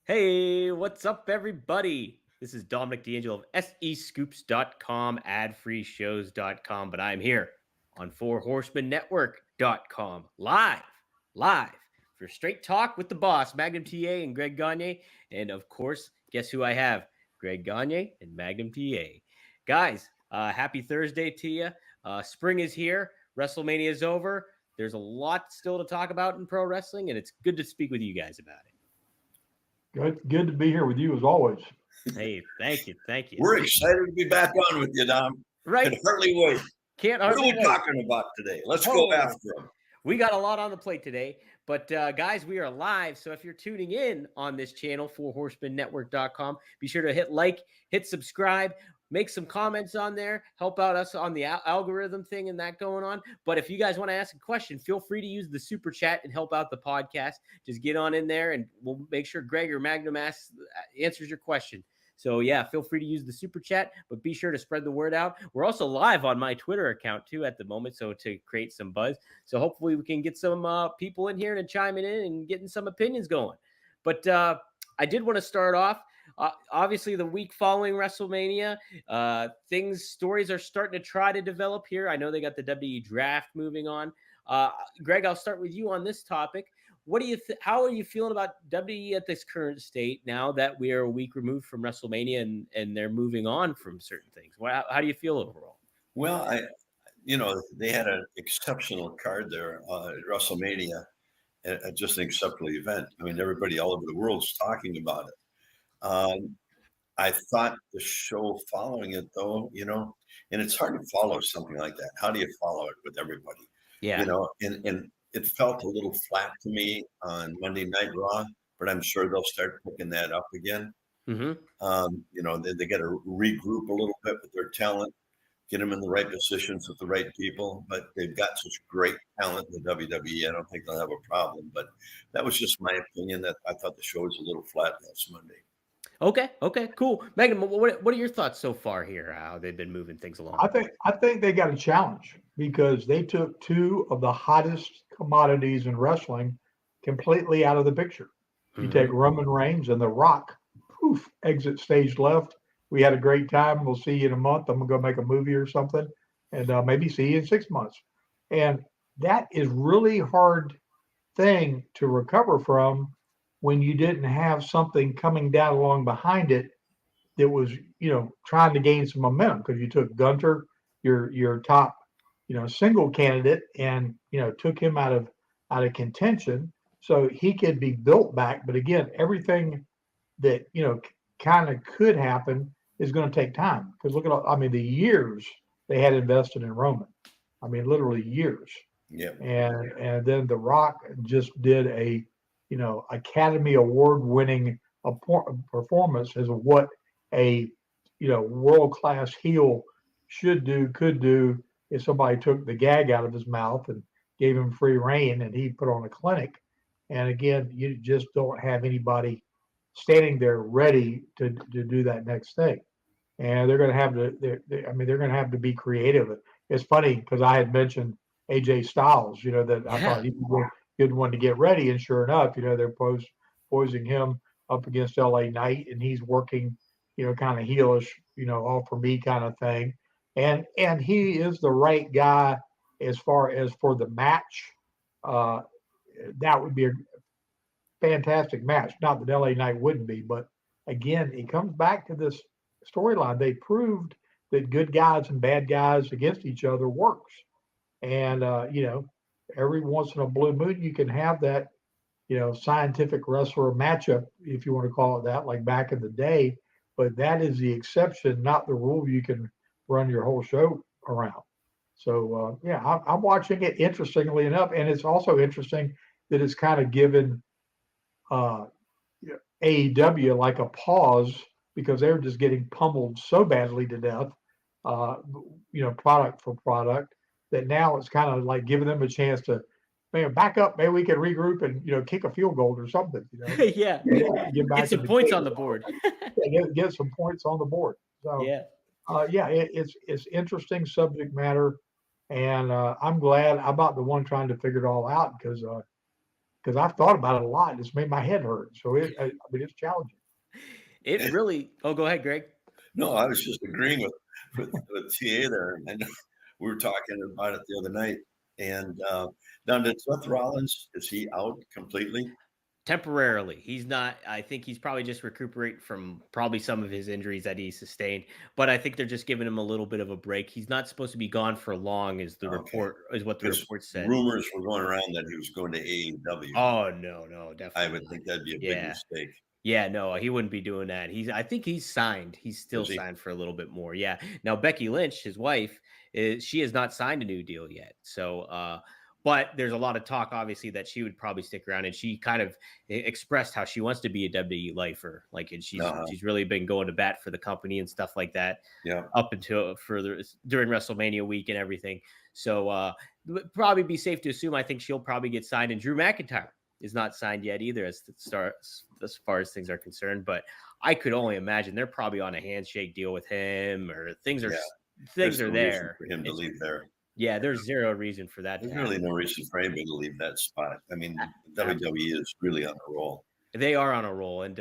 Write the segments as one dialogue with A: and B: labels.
A: Hey, what's up, everybody? This is Dominic D'Angelo of SEScoops.com, adfreeshows.com, but I'm here on 4HorsemenNetwork.com, live for straight talk with the boss, Magnum TA and Greg Gagne. And of course, guess who I have? Greg Gagne and Magnum TA. Guys, happy Thursday to you. Spring is here. WrestleMania is over. There's a lot still to talk about in pro wrestling, and it's good to speak with you guys about it.
B: Good to be here with you as always.
A: Hey, thank you.
C: We're excited to be back on with you, Dom.
A: Right?
C: Can hardly wait.
A: Can't
C: What are
A: hardly
C: we
A: wait.
C: talking about today? Let's go after them.
A: We got a lot on the plate today, but guys, we are live. So if you're tuning in on this channel, 4HorsemenNetwork.com, be sure to hit like, hit subscribe, make some comments on there, help out us on the algorithm thing and that going on. But if you guys want to ask a question, feel free to use the super chat and help out the podcast. Just get on in there and we'll make sure Greg or Magnum answers your question. So yeah, feel free to use the super chat, but be sure to spread the word out. We're also live on my Twitter account too at the moment, so to create some buzz. So hopefully we can get some people in here and chiming in and getting some opinions going. But I did want to start off. Obviously, the week following WrestleMania, stories are starting to try to develop here. I know they got the WWE draft moving on. Greg, I'll start with you on this topic. What do you how are you feeling about WWE at this current state now that we are a week removed from WrestleMania and they're moving on from certain things? How do you feel overall?
C: Well, they had an exceptional card there at WrestleMania, just an exceptional event. I mean, everybody all over the world is talking about it. I thought the show following it, though, and it's hard to follow something like that. How do you follow it with everybody?
A: Yeah.
C: And it felt a little flat to me on Monday Night Raw, but I'm sure they'll start picking that up again.
A: Mm-hmm.
C: They got to regroup a little bit with their talent, get them in the right positions with the right people. But they've got such great talent in the WWE. I don't think they'll have a problem. But that was just my opinion. That I thought the show was a little flat last Monday.
A: Okay, cool. Megan, what are your thoughts so far here? How they've been moving things along?
B: I think they got a challenge because they took two of the hottest commodities in wrestling completely out of the picture. You take Roman Reigns and The Rock, poof, exit stage left. We had a great time. We'll see you in a month. I'm gonna go make a movie or something, and maybe see you in 6 months. And that is really hard thing to recover from when you didn't have something coming down along behind it that was, trying to gain some momentum because you took Gunter, your top, single candidate, and took him out of contention so he could be built back. But again, everything that kind of could happen is going to take time because look at the years they had invested in Roman. I mean, literally years.
C: Yeah.
B: And then The Rock just did a Academy Award winning performance as what a world class heel could do if somebody took the gag out of his mouth and gave him free reign and he put on a clinic. And again, you just don't have anybody standing there ready to do that next thing. And they're going to have to. They're going to have to be creative. It's funny because I had mentioned AJ Styles, that I thought he was a good one to get ready, and sure enough, they're posing him up against LA Knight, and he's working, kind of heelish, all for me kind of thing, and he is the right guy as far as for the match. That would be a fantastic match. Not that LA Knight wouldn't be, but again, it comes back to this storyline. They proved that good guys and bad guys against each other works. And, every once in a blue moon, you can have that, scientific wrestler matchup, if you want to call it that, like back in the day. But that is the exception, not the rule you can run your whole show around. So, I'm watching it interestingly enough. And it's also interesting that it's kind of given AEW like a pause because they're just getting pummeled so badly to death, product for product, that now it's kind of like giving them a chance to back up. Maybe we can regroup and kick a field goal or something.
A: Yeah, get some points on the board.
B: Get some points on the board. So it's interesting subject matter, and I'm glad I'm not the one trying to figure it all out because because I've thought about it a lot. It's made my head hurt. So I mean, it's challenging.
A: It really. Oh, go ahead, Greg.
C: No, I was just agreeing with TA there. And we were talking about it the other night. And now, did Seth Rollins, is he out completely?
A: Temporarily. He's not. I think he's probably just recuperating from probably some of his injuries that he sustained. But I think they're just giving him a little bit of a break. He's not supposed to be gone for long, is the report, is what the report said.
C: Rumors were going around that he was going to AEW.
A: Oh, no, definitely.
C: I would think that'd be a big mistake.
A: Yeah, no, he wouldn't be doing that. I think he's signed. He's still signed for a little bit more. Yeah. Now, Becky Lynch, his wife, she has not signed a new deal yet. So, but there's a lot of talk, obviously, that she would probably stick around, and she kind of expressed how she wants to be a WWE lifer. Like, and she's really been going to bat for the company and stuff like that.
C: Yeah.
A: Up until further during WrestleMania week and everything. So, probably be safe to assume. I think she'll probably get signed, and Drew McIntyre is not signed yet either, as far as things are concerned. But I could only imagine they're probably on a handshake deal with him, or things are there
C: for him to leave there.
A: Yeah, there's zero reason for that.
C: There's really no reason for anybody to leave that spot. I mean, WWE is really on a roll.
A: They are on a roll, and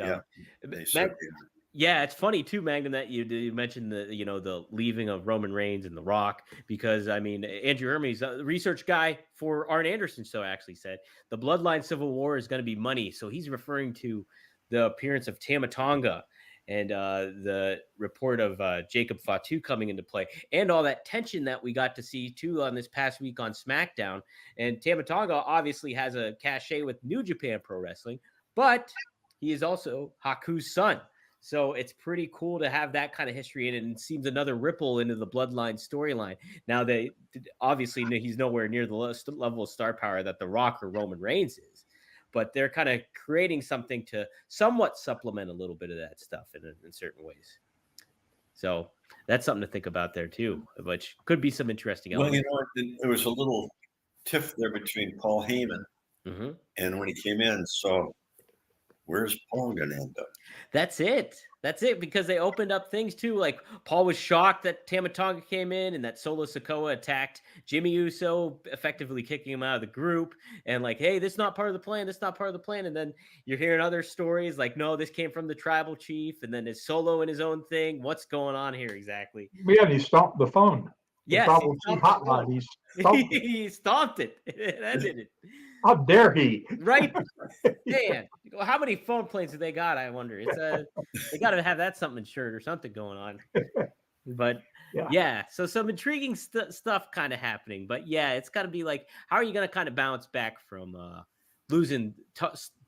A: it's funny too, Magnum, that you mentioned the leaving of Roman Reigns and The Rock, because I mean, Andrew Hermes, the research guy for Arn Anderson's show, actually said the Bloodline Civil War is going to be money. So he's referring to the appearance of Tama Tonga and the report of Jacob Fatu coming into play, and all that tension that we got to see too on this past week on SmackDown. And Tama Tonga obviously has a cachet with New Japan Pro Wrestling, but he is also Haku's son. So it's pretty cool to have that kind of history in it, and it seems another ripple into the Bloodline storyline. Now, they obviously he's nowhere near the level of star power that The Rock or Roman Reigns is, but they're kind of creating something to somewhat supplement a little bit of that stuff in certain ways. So that's something to think about there too, which could be some interesting elements.
C: Well, there was a little tiff there between Paul Heyman and when he came in. So where's Paul going to end up?
A: That's it, because they opened up things too. Like Paul was shocked that Tama Tonga came in and that Solo Sikoa attacked Jimmy Uso, effectively kicking him out of the group. And like, hey, this is not part of the plan. This is not part of the plan. And then you're hearing other stories like, no, this came from the tribal chief. And then it's Solo in his own thing. What's going on here exactly?
B: Yeah, and he stomped the phone.
A: Yes, he stomped it. It ended it.
B: How dare he?
A: Right, man. How many phone planes do they got? I wonder. It's they got to have that something insured or something going on. But yeah, so some intriguing stuff kind of happening. But yeah, it's got to be like, how are you going to kind of bounce back from losing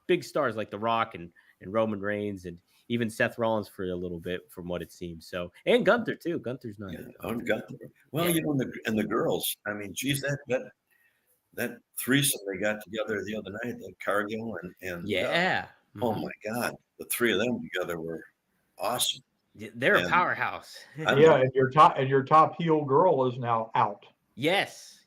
A: big stars like The Rock and Roman Reigns and even Seth Rollins for a little bit, from what it seems. So, and Gunther too. Gunther's not.
C: Gunther. Well, and the girls. I mean, geez, that threesome they got together the other night, that Cargill and oh my God, the three of them together were awesome.
A: They're a powerhouse.
B: And your top heel girl is now out.
A: Yes.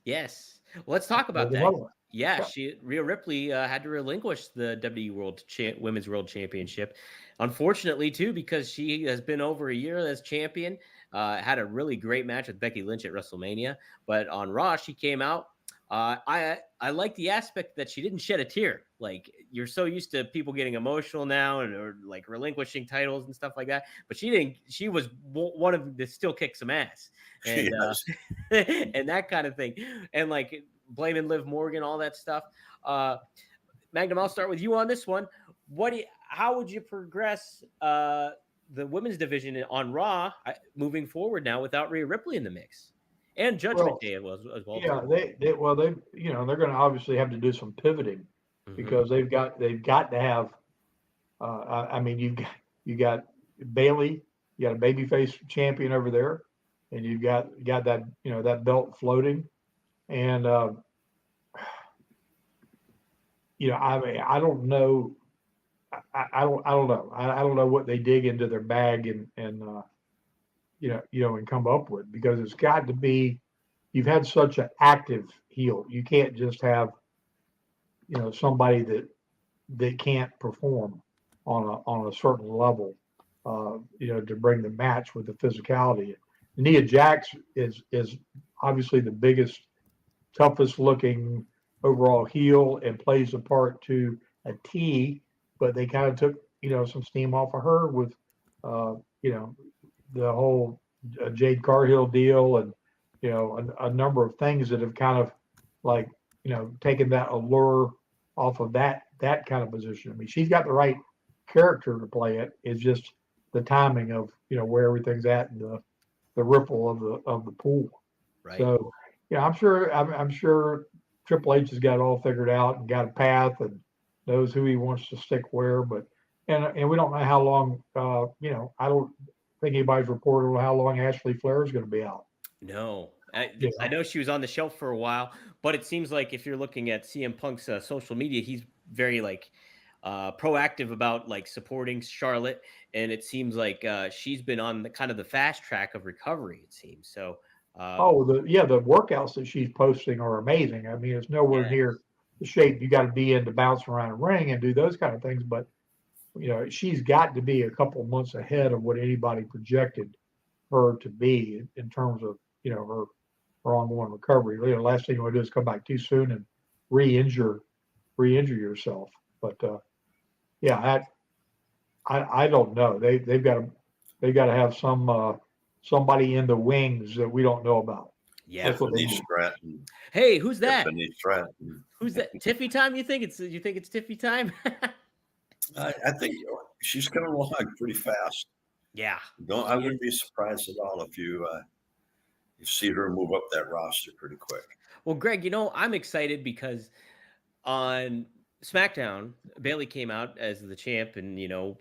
A: Let's talk about that. Yeah, Rhea Ripley had to relinquish the WWE Women's World Championship, unfortunately too, because she has been over a year as champion. Had a really great match with Becky Lynch at WrestleMania, but on Raw she came out. I like the aspect that she didn't shed a tear. Like, you're so used to people getting emotional now or like relinquishing titles and stuff like that, but she didn't. She was one of them that still kicked some ass, and and that kind of thing, and like blaming Liv Morgan, all that stuff. Magnum, I'll start with you on this one. How would you progress the women's division on Raw moving forward now without Rhea Ripley in the mix? And Judgment Day as well.
B: Yeah, they they're going to obviously have to do some pivoting because they've got to have. I mean, you got Bayley, you got a babyface champion over there, and you've got that that belt floating, and I mean, I don't know. I don't know. I don't know what they dig into their bag and and come up with, because it's got to be, you've had such an active heel. You can't just have, somebody that can't perform on a certain level, to bring the match with the physicality. Nia Jax is obviously the biggest, toughest looking overall heel and plays the part to a T, but they kind of took, some steam off of her with, the whole Jade Cargill deal and, a number of things that have kind of like, taken that allure off of that kind of position. I mean, she's got the right character to play it. It's just the timing of, where everything's at and the ripple of the pool.
A: Right.
B: So, I'm sure Triple H has got it all figured out and got a path and knows who he wants to stick where. But and we don't know how long. I don't think anybody's reported on how long Ashley Flair is going to be out.
A: No, I know she was on the shelf for a while, but it seems like if you're looking at CM Punk's social media, he's very proactive about supporting Charlotte, and it seems like she's been on the kind of the fast track of recovery. It seems so.
B: The workouts that she's posting are amazing. I mean, it's nowhere near the shape you got to be in to bounce around a ring and do those kind of things. But she's got to be a couple of months ahead of what anybody projected her to be in terms of her ongoing recovery. Last thing you want to do is come back too soon and re-injure yourself. But I don't know. They've got to have somebody in the wings that we don't know about.
A: Yeah.
B: That's what they
C: Tiffany
B: need.
C: Stratton.
A: Hey, who's that?
C: Tiffany Stratton.
A: Who's that? Tiffy time? You think it's Tiffy time?
C: I think she's coming along pretty fast.
A: Yeah.
C: I wouldn't be surprised at all if you see her move up that roster pretty quick.
A: Well, Greg, I'm excited because on SmackDown, Bayley came out as the champ and,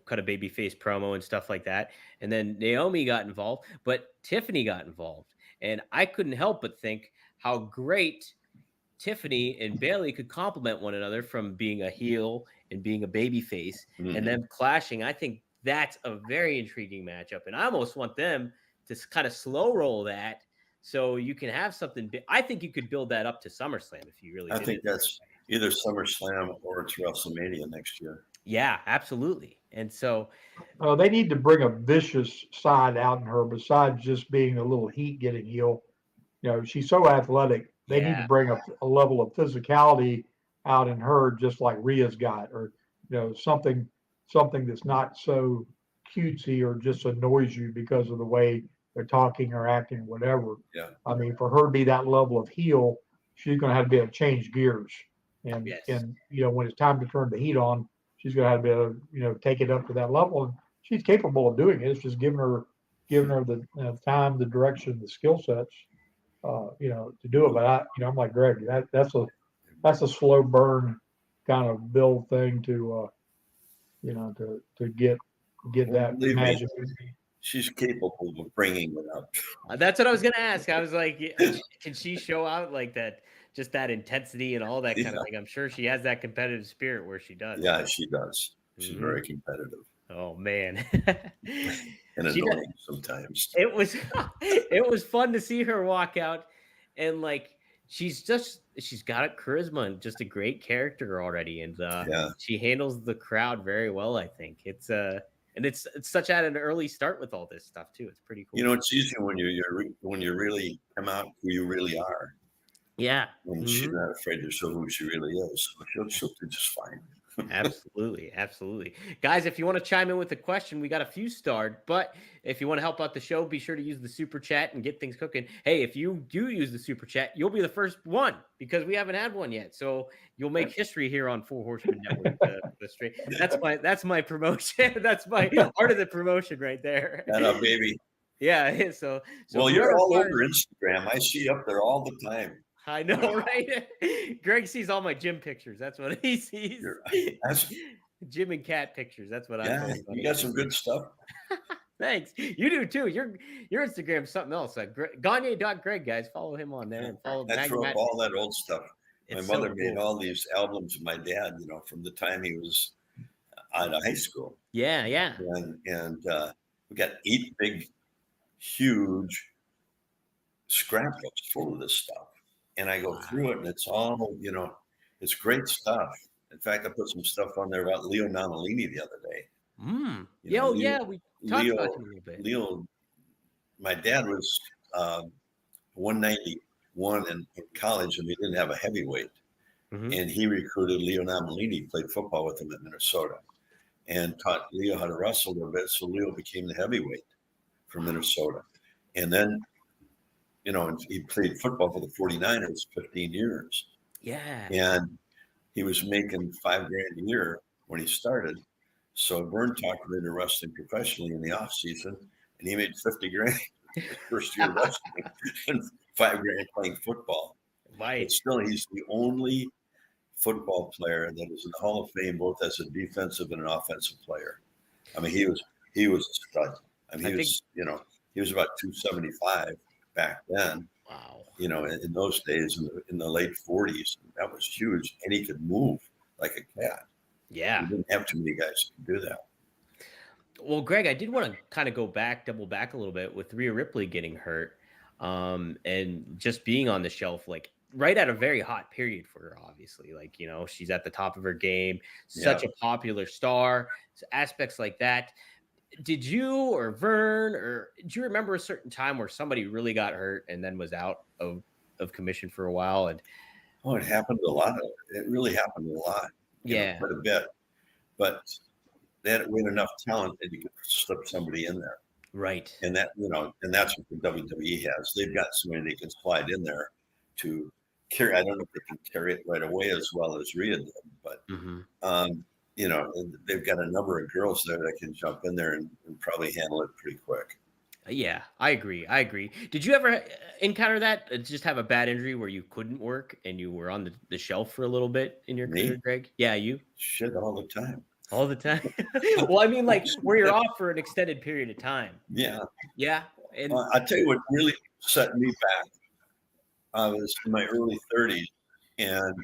A: cut a babyface promo and stuff like that. And then Naomi got involved, but Tiffany got involved. And I couldn't help but think how great Tiffany and Bayley could complement one another from being a heel and being a babyface and them clashing. I think that's a very intriguing matchup. And I almost want them to kind of slow roll that so you can have something. I think you could build that up to SummerSlam if you really did.
C: I think that's either SummerSlam or it's WrestleMania next year.
A: Yeah, absolutely. And so
B: they need to bring a vicious side out in her besides just being a little heat getting heel. She's so athletic. They need to bring a level of physicality out in her, just like Rhea's got, or something that's not so cutesy or just annoys you because of the way they're talking or acting, or whatever.
C: Yeah.
B: I mean, for her to be that level of heel, she's going to have to be able to change gears, and when it's time to turn the heat on, she's going to have to be able to take it up to that level, and she's capable of doing it. It's just giving her the time, the direction, the skill sets, to do it. But I'm like Greg, that's a slow burn kind of build thing to get that magic.
C: She's capable of bringing it up.
A: That's what I was going to ask. I was like, can she show out like that, just that intensity and all that kind of thing? I'm sure she has that competitive spirit where she does.
C: Yeah, she does. She's very competitive.
A: Oh man.
C: And annoying sometimes.
A: It was fun to see her walk out, and she's got a charisma and just a great character already, and she handles the crowd very well. I think it's such at an early start with all this stuff too. It's pretty cool.
C: It's easy when you really come out who you really are.
A: Yeah.
C: When she's not afraid to show who she really is. She'll do just fine.
A: Absolutely. Guys, if you want to chime in with a question, we got a few starred, but if you want to help out the show, be sure to use the super chat and get things cooking. Hey, if you do use the super chat, you'll be the first one because we haven't had one yet. So you'll make history here on Four Horsemen Network. That's my promotion. That's my part of the promotion right there.
C: Baby.
A: Yeah. So
C: well, you're all over Instagram. I see you up there all the time.
A: I know, right? Greg sees all my gym pictures. That's what he sees. Gym and cat pictures. That's what I.
C: Yeah, you got some good stuff.
A: Thanks. You do too. Your Instagram's something else. Gagne.Greg, guys. Follow him on there and follow.
C: I throw up all that old stuff. My mother made all these albums of my dad. from the time he was out of high school.
A: Yeah.
C: And we got 8 big, huge scrapbooks full of this stuff. And I go through it, and it's all, it's great stuff. In fact, I put some stuff on there about Leo Nominellini the other day.
A: We talked about him a little bit.
C: Leo, my dad was 191 in college, and we didn't have a heavyweight. and he recruited Leo Namolini, played football with him at Minnesota, and taught Leo how to wrestle a little bit. So Leo became the heavyweight for Minnesota. And then, he played football for the 49ers 15 years.
A: Yeah.
C: And he was making $5,000 a year when he started. So Vern talked him into wrestling professionally in the off season, and he made $50,000 his first year wrestling and $5,000 playing football.
A: Right.
C: But still, he's the only football player that is in the Hall of Fame, both as a defensive and an offensive player. I mean, he was a stud. I mean, he was about 275 back then.
A: Wow.
C: In those days, in the late 40s, that was huge, and he could move like a cat.
A: Yeah.
C: You didn't have too many guys who could do that.
A: Well, Greg, I did want to kind of double back a little bit with Rhea Ripley getting hurt, and just being on the shelf, like right at a very hot period for her, obviously. Like, she's at the top of her game, such a popular star, aspects like that. Did you or Vern, or do you remember a certain time where somebody really got hurt and then was out of commission for a while? And
C: it happened a lot. It really happened a lot. Quite a bit. But we had enough talent that you could slip somebody in there.
A: Right.
C: And that, and that's what the WWE has. They've got somebody they can slide in there to carry. I don't know if they can carry it right away as well as Rhea did, but they've got a number of girls there that can jump in there and probably handle it pretty quick.
A: Yeah, I agree. Did you ever encounter that? Just have a bad injury where you couldn't work and you were on the shelf for a little bit in your career, Greg? Yeah, you?
C: Shit, all the time.
A: All the time? Well, I mean, like where you're off for an extended period of time.
C: Yeah.
A: Yeah. And
C: I'll tell you what really set me back. I was in my early 30s and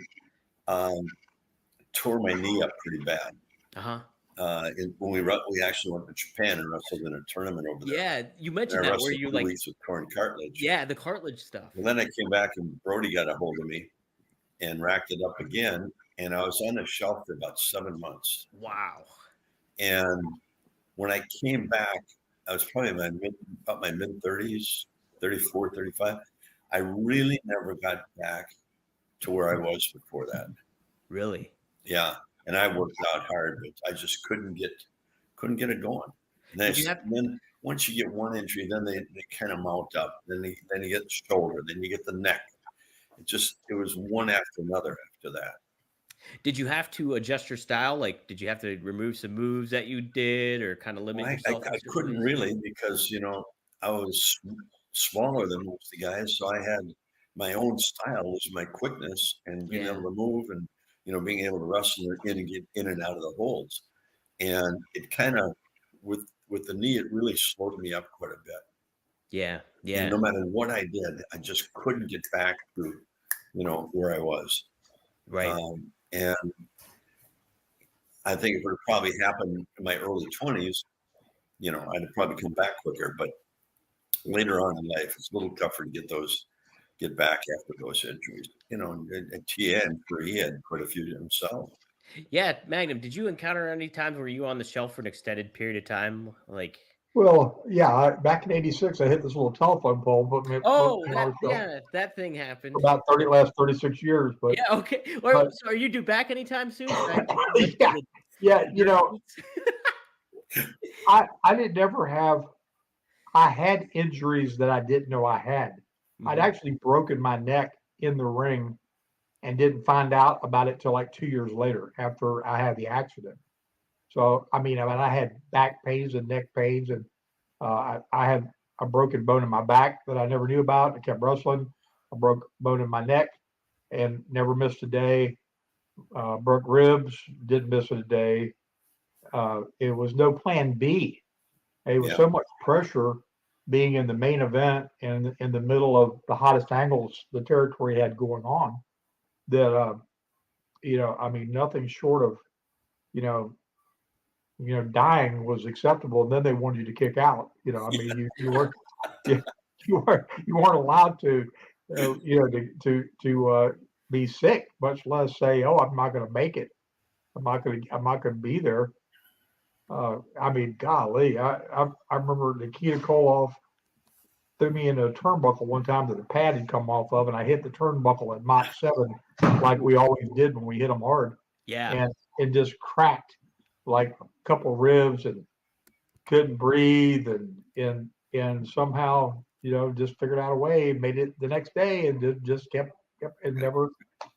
C: tore my knee up pretty bad. When we actually went to Japan and wrestled in a tournament over there.
A: Yeah, you mentioned that where you
C: with torn cartilage.
A: Yeah, the cartilage stuff.
C: And then I came back and Brody got a hold of me and racked it up again, and I was on the shelf for about 7 months.
A: Wow.
C: And when I came back, I was probably about my mid 30s, 34, 35. I really never got back to where I was before that.
A: Really?
C: Yeah. And I worked out hard, but I just couldn't get it going. And then once you get one injury, then they kind of mount up. Then you get the shoulder, then you get the neck. It was one after another after that.
A: Did you have to adjust your style? Like, did you have to remove some moves that you did, or kind of limit yourself?
C: I couldn't really, because I was smaller than most of the guys, so I had my own style was my quickness and being able to move and being able to wrestle in and get in and out of the holds. And it kind of with the knee, it really slowed me up quite a bit.
A: Yeah.
C: And no matter what I did, I just couldn't get back to where I was.
A: Right.
C: And I think if it would probably happened in my early 20s, I'd have probably come back quicker. But later on in life, it's a little tougher to get back after those injuries. And he had quite a few himself.
A: Yeah, Magnum, did you encounter any times where you were on the shelf for an extended period of time? Like,
B: well, yeah, back in '86, I hit this little telephone pole.
A: That thing happened.
B: For about last 36 years. But
A: yeah, okay. So are you due back anytime soon?
B: Yeah, I didn't ever have. I had injuries that I didn't know I had. I'd actually broken my neck in the ring and didn't find out about it till like 2 years later after I had the accident. So, I had back pains and neck pains, and I had a broken bone in my back that I never knew about. I kept wrestling. I broke a bone in my neck and never missed a day. Broke ribs, didn't miss a day. It was no plan B. It was so much pressure being in the main event and in the middle of the hottest angles the territory had going on that, nothing short of, dying was acceptable. And then they wanted you to kick out. You weren't allowed to, to be sick, much less say, "Oh, I'm not going to make it. I'm not going to be there." Golly, I remember Nikita Koloff threw me into a turnbuckle one time that the pad had come off of, and I hit the turnbuckle at Mach 7, like we always did when we hit them hard.
A: Yeah.
B: And it just cracked like a couple ribs and couldn't breathe. And somehow, just figured out a way, made it the next day, and just kept and never,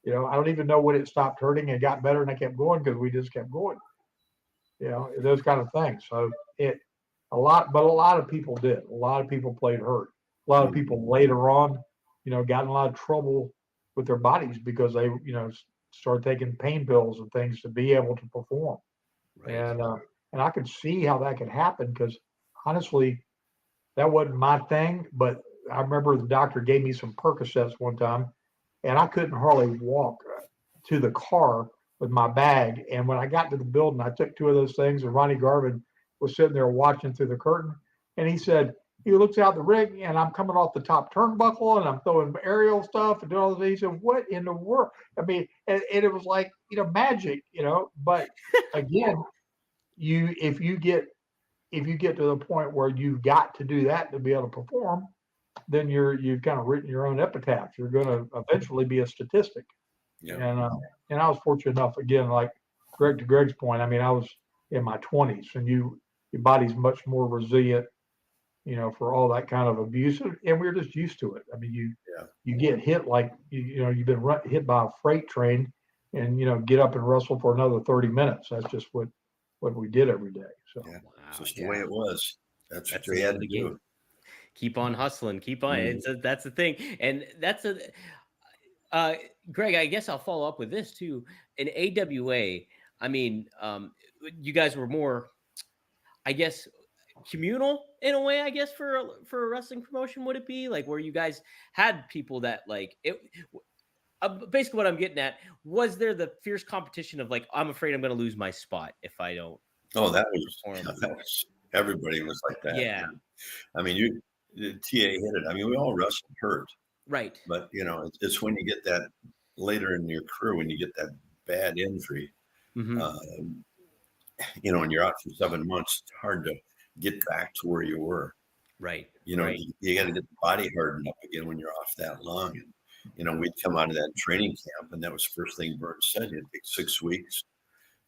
B: I don't even know when it stopped hurting and got better, and I kept going because we just kept going. Those kind of things. So a lot of people did. A lot of people played hurt. A lot of people later on, got in a lot of trouble with their bodies because they, started taking pain pills and things to be able to perform.
A: Right.
B: And I could see how that could happen because honestly, that wasn't my thing. But I remember the doctor gave me some Percocets one time, and I couldn't hardly walk to the car with my bag. And when I got to the building, I took two of those things, and Ronnie Garvin was sitting there watching through the curtain. And he said, he looks out the ring, and I'm coming off the top turnbuckle, and I'm throwing aerial stuff and doing all this. He said, what in the world? I mean, and it was like, magic, but again, if you get to the point where you've got to do that to be able to perform, then you've kind of written your own epitaph. You're going to eventually be a statistic.
C: Yeah.
B: And I was fortunate enough, again, like Greg's point. I mean, I was in my 20s, and your body's much more resilient, for all that kind of abuse, and we're just used to it. I mean, you get hit like you've been hit by a freight train, and get up and wrestle for another 30 minutes. That's just what we did every day. So
C: Wow, it's just the way it was. That's what you had to do.
A: Keep on hustling. Keep on. That's the thing, and that's Greg, I guess I'll follow up with this too. In AWA, I mean, you guys were more, I guess, communal in a way, I guess, for a wrestling promotion. Would it be like where you guys had people that like it? Basically, what I'm getting at, was there the fierce competition of like, I'm afraid I'm going to lose my spot if I don't?
C: Oh, that was everybody was like that.
A: Yeah.
C: I mean, the TA hit it. I mean, we all wrestled hurt.
A: Right.
C: But, it's when you get that later in your career, when you get that bad injury, and you're out for 7 months, it's hard to get back to where you were.
A: Right.
C: You got to get the body hardened up again when you're off that long. And, we'd come out of that training camp, and that was the first thing Bert said. It'd take 6 weeks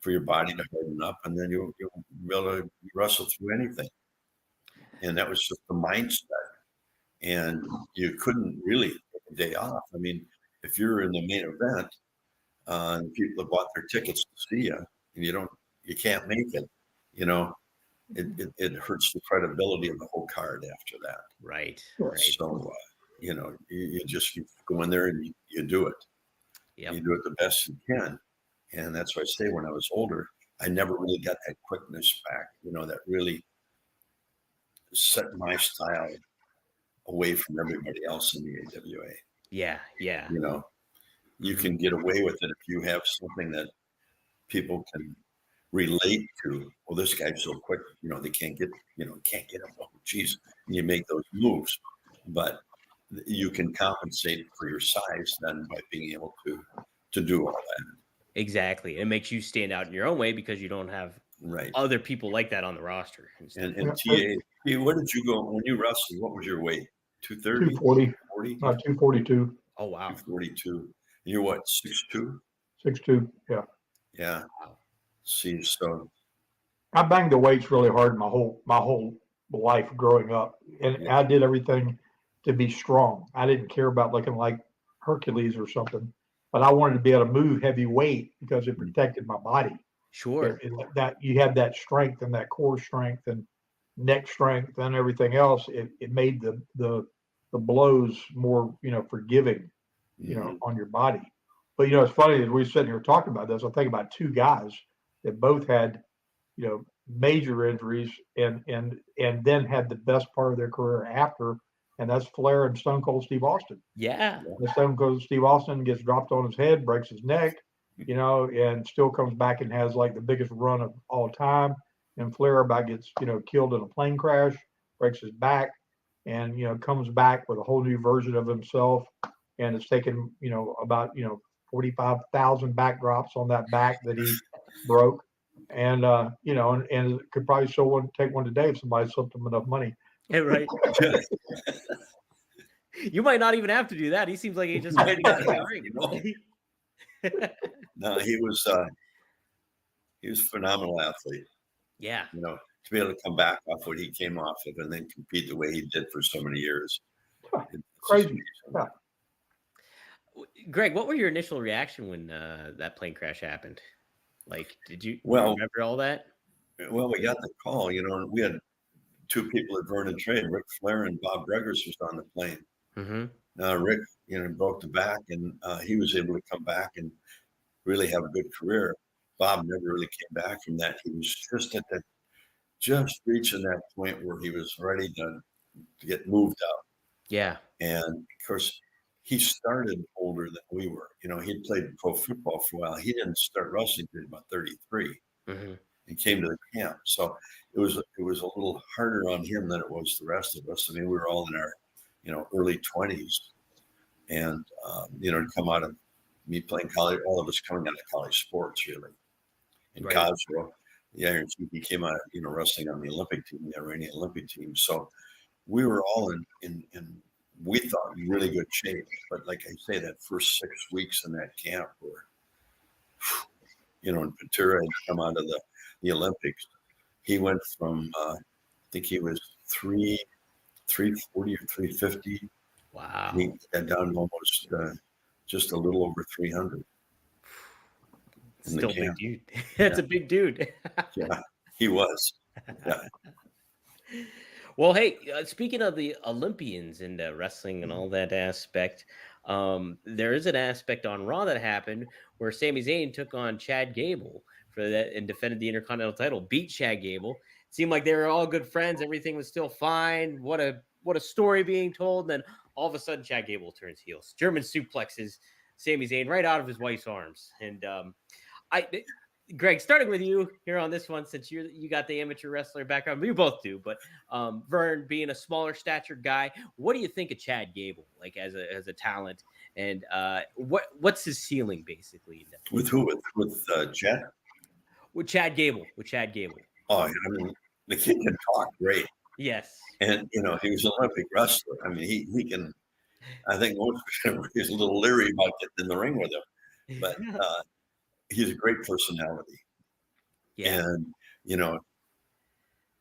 C: for your body to harden up, and then you'll be able to wrestle through anything. And that was just the mindset. And you couldn't really take a day off. I mean, if you're in the main event, and people have bought their tickets to see you, and you can't make it, it hurts the credibility of the whole card after that.
A: Right.
C: So, you just keep going there and you do it. Yep. You do it the best you can. And that's why I say when I was older, I never really got that quickness back, that really set my style away from everybody else in the AWA.
A: Yeah.
C: You can get away with it if you have something that people can relate to. Well, this guy's so quick, they can't get him. Oh, geez. And you make those moves, but you can compensate for your size then by being able to do all that.
A: Exactly. It makes you stand out in your own way because you don't have other people like that on the roster.
C: And TA, what did you go when you wrestled? What was your weight? 230?
B: 240. 242.
A: Oh, wow.
C: 242. And you're what, 6'2"?
B: 6'2", yeah.
C: Yeah. Wow. See, so
B: I banged the weights really hard my whole life growing up. And I did everything to be strong. I didn't care about looking like Hercules or something, but I wanted to be able to move heavy weight because it protected my body.
A: Sure.
B: That you had that strength and that core strength and neck strength and everything else. It made the blows more, forgiving, on your body. But, it's funny as we're sitting here talking about this, I think about two guys that both had, major injuries and then had the best part of their career after, and that's Flair and Stone Cold Steve Austin.
A: Yeah.
B: And Stone Cold Steve Austin gets dropped on his head, breaks his neck, and still comes back and has like the biggest run of all time. And Flair about gets, killed in a plane crash, breaks his back, and, comes back with a whole new version of himself. And it's taken, about, 45,000 backdrops on that back that he broke. And, and could probably take one today if somebody slipped him enough money.
A: Yeah, right.
C: Yeah.
A: You might not even have to do that. He seems like he just
C: Might not
A: wants to
C: have,
A: ring.
C: you know. No, he was a phenomenal athlete.
A: Yeah.
C: You know, to be able to come back off what he came off of and then compete the way he did for so many years. It's
B: Crazy.
C: amazing.
B: Yeah.
A: Greg, what were your initial reaction when that plane crash happened? Like, did you
C: Well,
A: remember all that?
C: Well, we got the call, you know, and we had two people at Vernon Trade, Ric Flair and Bob Breggers was on the plane.
A: Mm-hmm.
C: Rick, you know, broke the back and he was able to come back and really have a good career. Bob never really came back from that. He was just reaching that point where he was ready to get moved out.
A: Yeah.
C: And of course, he started older than we were. You know, he'd played pro football for a while. He didn't start wrestling until about 33.
A: Mm-hmm.
C: And came to the camp. So it was a little harder on him than it was the rest of us. I mean, we were all in our, you know, early 20s, and you know, to come out of me playing college, all of us coming out of college sports really. In
A: Right.
C: Cosgrove, the Iron Sheik came out, you know, wrestling on the Olympic team, the Iranian Olympic team. So we were all in we thought really good shape. But like I say, that first 6 weeks in that camp were, you know, and Ventura had come out of the Olympics. He went from I think he was 340 or 350.
A: Wow.
C: And he got down to almost just a little over 300.
A: Still a big dude. That's a big dude.
C: Yeah, he was. Yeah.
A: Well, hey, speaking of the Olympians and wrestling and all that aspect, there is an aspect on Raw that happened where Sami Zayn took on Chad Gable for that and defended the Intercontinental title, beat Chad Gable. It seemed like they were all good friends. Everything was still fine. What a story being told. And then all of a sudden, Chad Gable turns heels. German suplexes Sami Zayn right out of his wife's arms. And Greg, starting with you here on this one, since you got the amateur wrestler background, we both do. But Vern, being a smaller statured guy, what do you think of Chad Gable, like as a talent, and what's his ceiling basically?
C: With who? With Chad?
A: With Chad Gable.
C: Oh, I mean, the kid can talk great.
A: Yes.
C: And you know, he was an Olympic wrestler. I mean, he can. I think most people he's a little leery about getting in the ring with him, but he's a great personality.
A: Yeah.
C: And you know,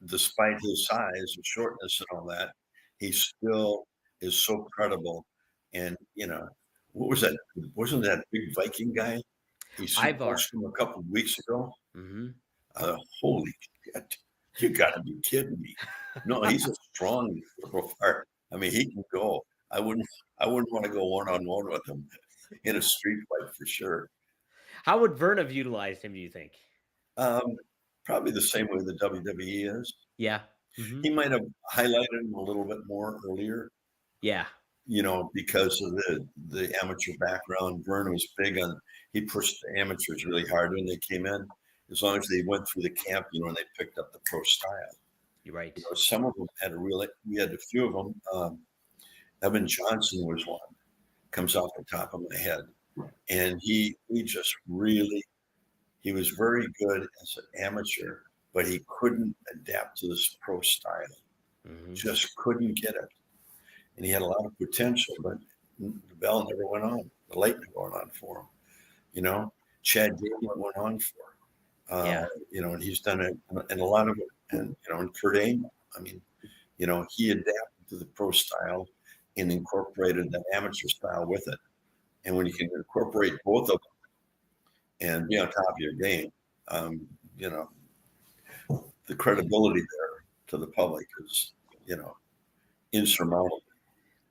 C: despite his size and shortness and all that, he still is so credible. And you know, what was that? Wasn't that big Viking guy? He watched him a couple of weeks ago.
A: Mm-hmm.
C: Holy shit. You got to be kidding me. No, he's a strong profile. I mean, he can go. I wouldn't want to go one-on-one with him in a street fight for sure.
A: How would Vern have utilized him, do you think?
C: Probably the same way the WWE is.
A: Yeah. Mm-hmm.
C: He might have highlighted him a little bit more earlier.
A: Yeah.
C: You know, because of the amateur background. Vern was big on, he pushed the amateurs really hard when they came in. As long as they went through the camp, you know, and they picked up the pro style.
A: You're right.
C: You know, some of them had we had a few of them. Evan Johnson was one, comes off the top of my head. And he was very good as an amateur, but he couldn't adapt to this pro style. Mm-hmm. Just couldn't get it. And he had a lot of potential, but the bell never went on. The light never went on for him. You know, Chad Gable went on for him. You know, and he's done it, and a lot of it, and you know, and Kurt Angle. I mean, you know, he adapted to the pro style and incorporated the amateur style with it. And when you can incorporate both of them and be on top of your game, you know, the credibility there to the public is, you know, insurmountable.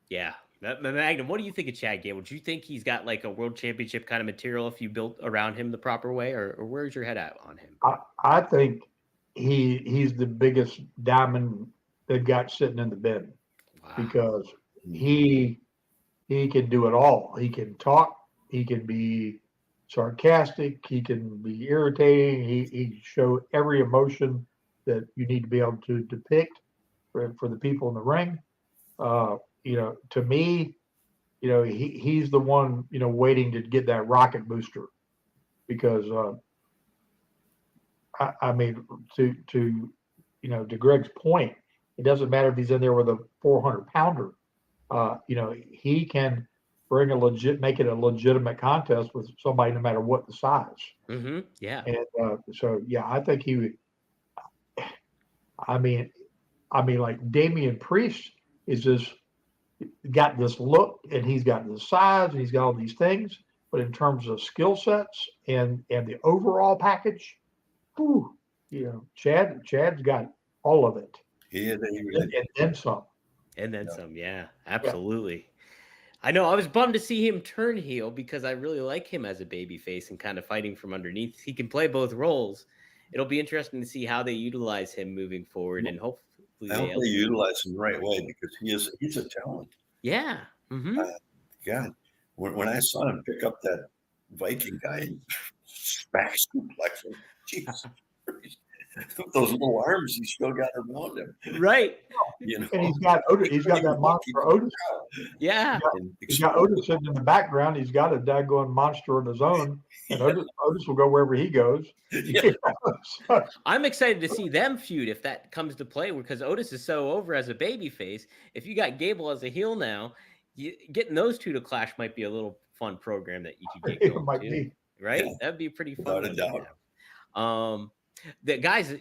A: Yeah. Magnum, what do you think of Chad Gable? Do you think he's got like a world championship kind of material if you built around him the proper way, or where's your head at on him?
B: I think he's the biggest diamond that got sitting in the bin. Wow. Because he can do it all. He can talk. He can be sarcastic. He can be irritating. He showed every emotion that you need to be able to depict for the people in the ring. You know, to me, you know, he's the one, you know, waiting to get that rocket booster, because I mean, to you know, to Greg's point, It doesn't matter if he's in there with a 400-pounder. He can make it a legitimate contest with somebody no matter what the size.
A: Mm-hmm. Yeah.
B: And I think he would. I mean, like Damian Priest is just got this look, and he's got this size, and he's got all these things. But in terms of skill sets and the overall package, whew, Chad's got all of it.
C: He
B: And then some.
A: And then some. Yeah, absolutely. I know. I was bummed to see him turn heel because I really like him as a babyface and kind of fighting from underneath. He can play both roles. It'll be interesting to see how they utilize him moving forward, and hopefully
C: I hope they utilize him the right way because he's a talent.
A: Yeah. Mm-hmm.
C: God, when I saw him pick up that Viking guy and back suplex him, jeez, those little arms he still got around him,
A: right?
B: And he's got that monster Otis.
A: Yeah,
B: he's got Otis sitting in the background. He's got a daggone monster of his own, and Otis will go wherever he goes.
C: Yeah.
A: I'm excited to see them feud if that comes to play, because Otis is so over as a babyface. If you got Gable as a heel now, getting those two to clash might be a little fun program that you could get going to, right? Yeah. That'd be pretty fun.
C: Without a doubt.
A: The guys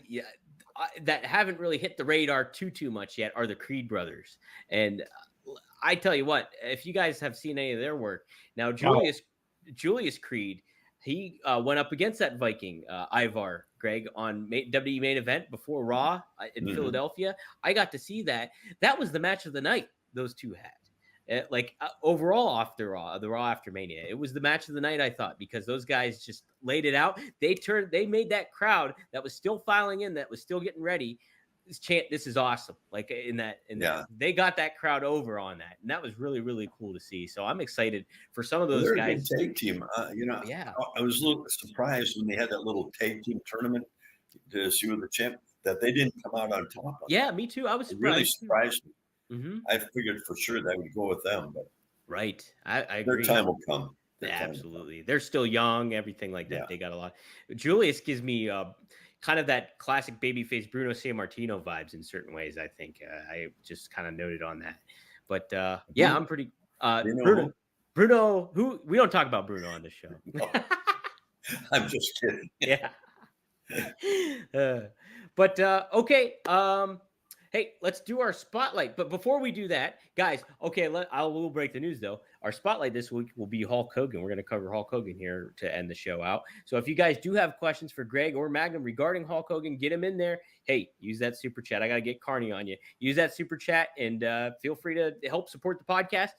A: that haven't really hit the radar too much yet are the Creed brothers. And I tell you what, if you guys have seen any of their work, now Julius Creed, he went up against that Viking, Ivar, Greg, on WWE Main Event before Raw in Philadelphia. I got to see that. That was the match of the night those two had. Overall after Raw, the Raw after Mania, it was the match of the night, I thought, because those guys just laid it out. They made that crowd that was still filing in, that was still getting ready, chant, "This is awesome!" Like they got that crowd over on that, and that was really, really cool to see. So I'm excited for some of those guys.
C: They're a good tag team,
A: Yeah.
C: I was a little surprised when they had that little tag team tournament to see who the champ that they didn't come out on top of.
A: Yeah, me too. I was surprised.
C: It really surprised me.
A: Mm-hmm.
C: I figured for sure that would go with them, but
A: right, I agree.
C: Their time will come.
A: Absolutely, they're still young, everything like that. Yeah. They got a lot. Julius gives me kind of that classic babyface Bruno Sammartino vibes in certain ways. I think I just kind of noted on that, but yeah, I'm pretty Bruno. Who we don't talk about Bruno on this show.
C: No. I'm just kidding.
A: Yeah. But okay. Hey, let's do our spotlight. But before we do that, guys, okay, we'll break the news, though. Our spotlight this week will be Hulk Hogan. We're going to cover Hulk Hogan here to end the show out. So if you guys do have questions for Greg or Magnum regarding Hulk Hogan, get them in there. Hey, use that super chat. I got to get Carney on you. Use that super chat, and feel free to help support the podcast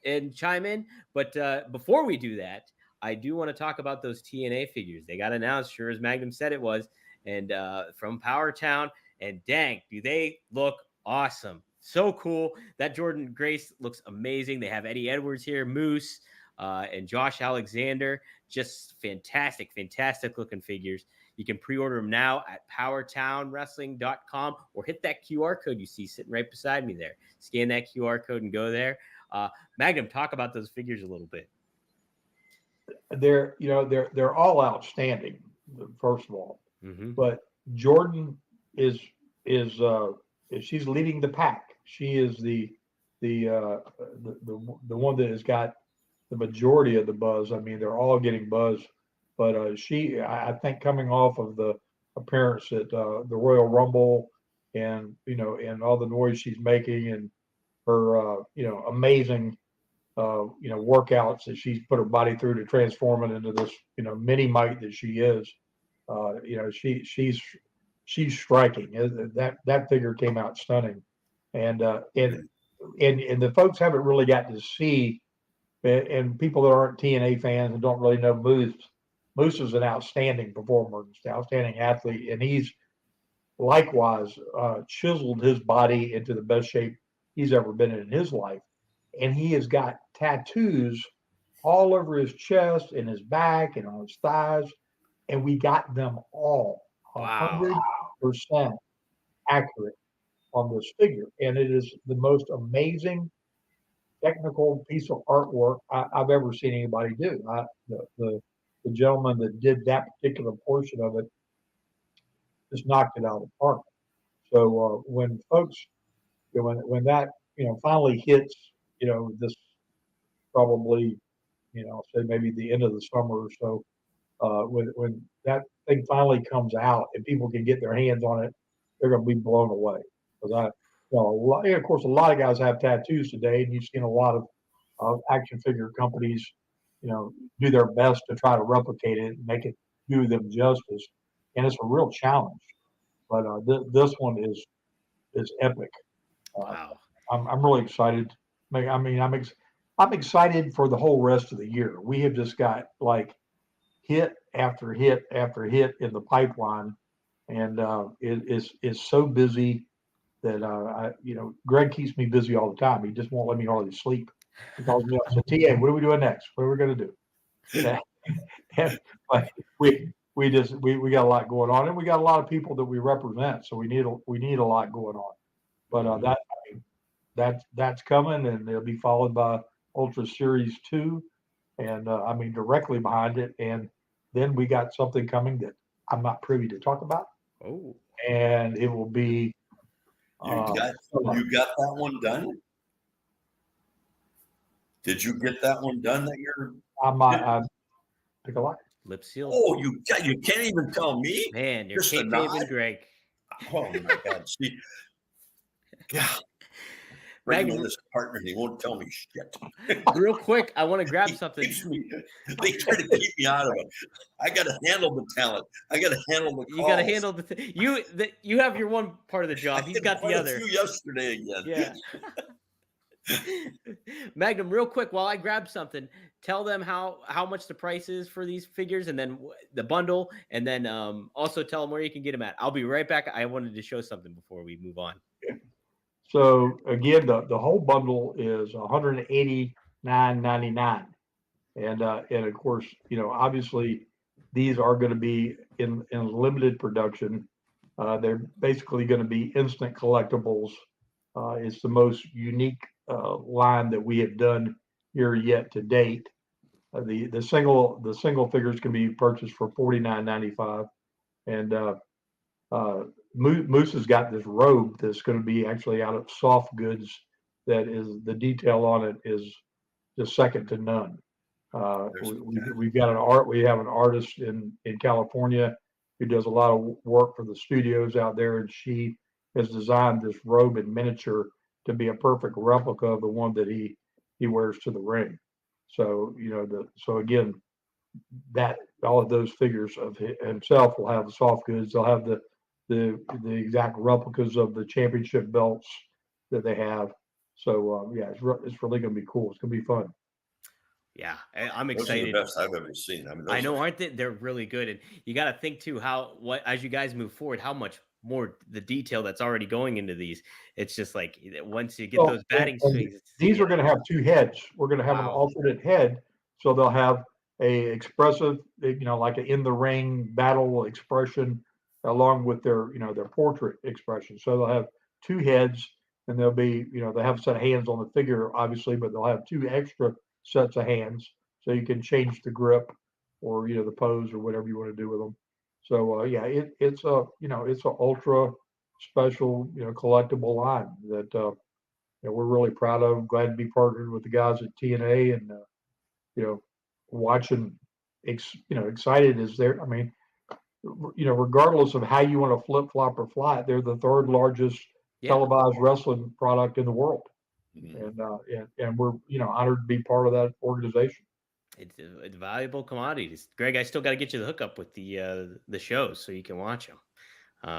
A: and chime in. But before we do that, I do want to talk about those TNA figures. They got announced, sure as Magnum said it was, and from Powertown. And dang, do they look awesome. So cool. That Jordan Grace looks amazing. They have Eddie Edwards here, Moose, and Josh Alexander. Just fantastic looking figures. You can pre-order them now at powertownwrestling.com or hit that QR code you see sitting right beside me there. Scan that QR code and go there. Magnum, talk about those figures a little bit.
B: They're all outstanding, first of all. Mm-hmm. But Jordan is she's leading the pack. She is the one that has got the majority of the buzz. I mean, they're all getting buzz, but I think coming off of the appearance at the Royal Rumble, and and all the noise she's making, and her amazing workouts that she's put her body through to transform it into this mini mite that she is. She's striking. That figure came out stunning, and the folks haven't really got to see, and people that aren't TNA fans and don't really know Moose. Moose is an outstanding performer, outstanding athlete, and he's likewise chiseled his body into the best shape he's ever been in his life, and he has got tattoos all over his chest and his back and on his thighs, and we got them all 100% accurate on this figure, and it is the most amazing technical piece of artwork I've ever seen anybody do. The gentleman that did that particular portion of it just knocked it out of the park. So when folks when that finally hits, this probably say maybe the end of the summer or so, when that thing finally comes out and people can get their hands on it, they're going to be blown away. Because of course, a lot of guys have tattoos today, and you've seen a lot of action figure companies, do their best to try to replicate it and make it do them justice, and it's a real challenge. But this one is epic.
A: Wow.
B: I'm really excited. I'm excited for the whole rest of the year. We have just got like hit after hit after hit in the pipeline, and it is so busy that Greg keeps me busy all the time. He just won't let me hardly sleep. He calls me up and says, "TA, what are we doing next? What are we going to do?" But we got a lot going on, and we got a lot of people that we represent, so we need a lot going on. But that's coming, and it'll be followed by Ultra Series 2, and directly behind it. And then we got something coming that I'm not privy to talk about.
A: Oh.
B: And it will be.
C: You got that one done? Did you get that one done that you're?
B: I pick a line.
A: Lip seal.
C: Oh, you can't even tell me?
A: Man, you're kayfabing, Greg.
C: Oh my God! See, yeah. Bring in this partner, and he won't tell me shit.
A: Real quick, I want to grab something.
C: They try to keep me out of it. I got to handle the talent. I got to handle the calls.
A: You got to handle you have your one part of the job. He's got the other.
C: Yesterday again.
A: Yeah. Magnum, real quick, while I grab something, tell them how much the price is for these figures, and then the bundle, and then also tell them where you can get them at. I'll be right back. I wanted to show something before we move on.
B: So again, the whole bundle is $189.99, and of course, obviously these are going to be in limited production. They're basically going to be instant collectibles. It's the most unique line that we have done here yet to date. The single figures can be purchased for $49.95, and Moose has got this robe that's going to be actually out of soft goods. That is, the detail on it is just second to none. We have an artist in California who does a lot of work for the studios out there, and she has designed this robe in miniature to be a perfect replica of the one that he wears to the ring. So again, that all of those figures of himself will have the soft goods. They'll have the exact replicas of the championship belts that they have. So it's really going to be cool. It's going to be fun.
A: Yeah, I'm excited.
C: Those are the best I've ever seen.
A: I know, aren't they? They're really good, and you got to think too as you guys move forward, how much more the detail that's already going into these. It's just like once you get those batting swings.
B: These are going to have two heads. We're going to have an alternate head, so they'll have a expressive, like an in the ring battle expression, along with their portrait expression. So they'll have two heads, and they'll be they have a set of hands on the figure, obviously, but they'll have two extra sets of hands, so you can change the grip or the pose or whatever you want to do with them. So it's a ultra special collectible line that we're really proud of. Glad to be partnered with the guys at TNA, and watching excited as they're. I mean, regardless of how you want to flip flop or fly it, they're the third largest televised wrestling product in the world. And we're honored to be part of that organization.
A: It's valuable commodity. Greg, I still got to get you the hookup with the shows so you can watch them.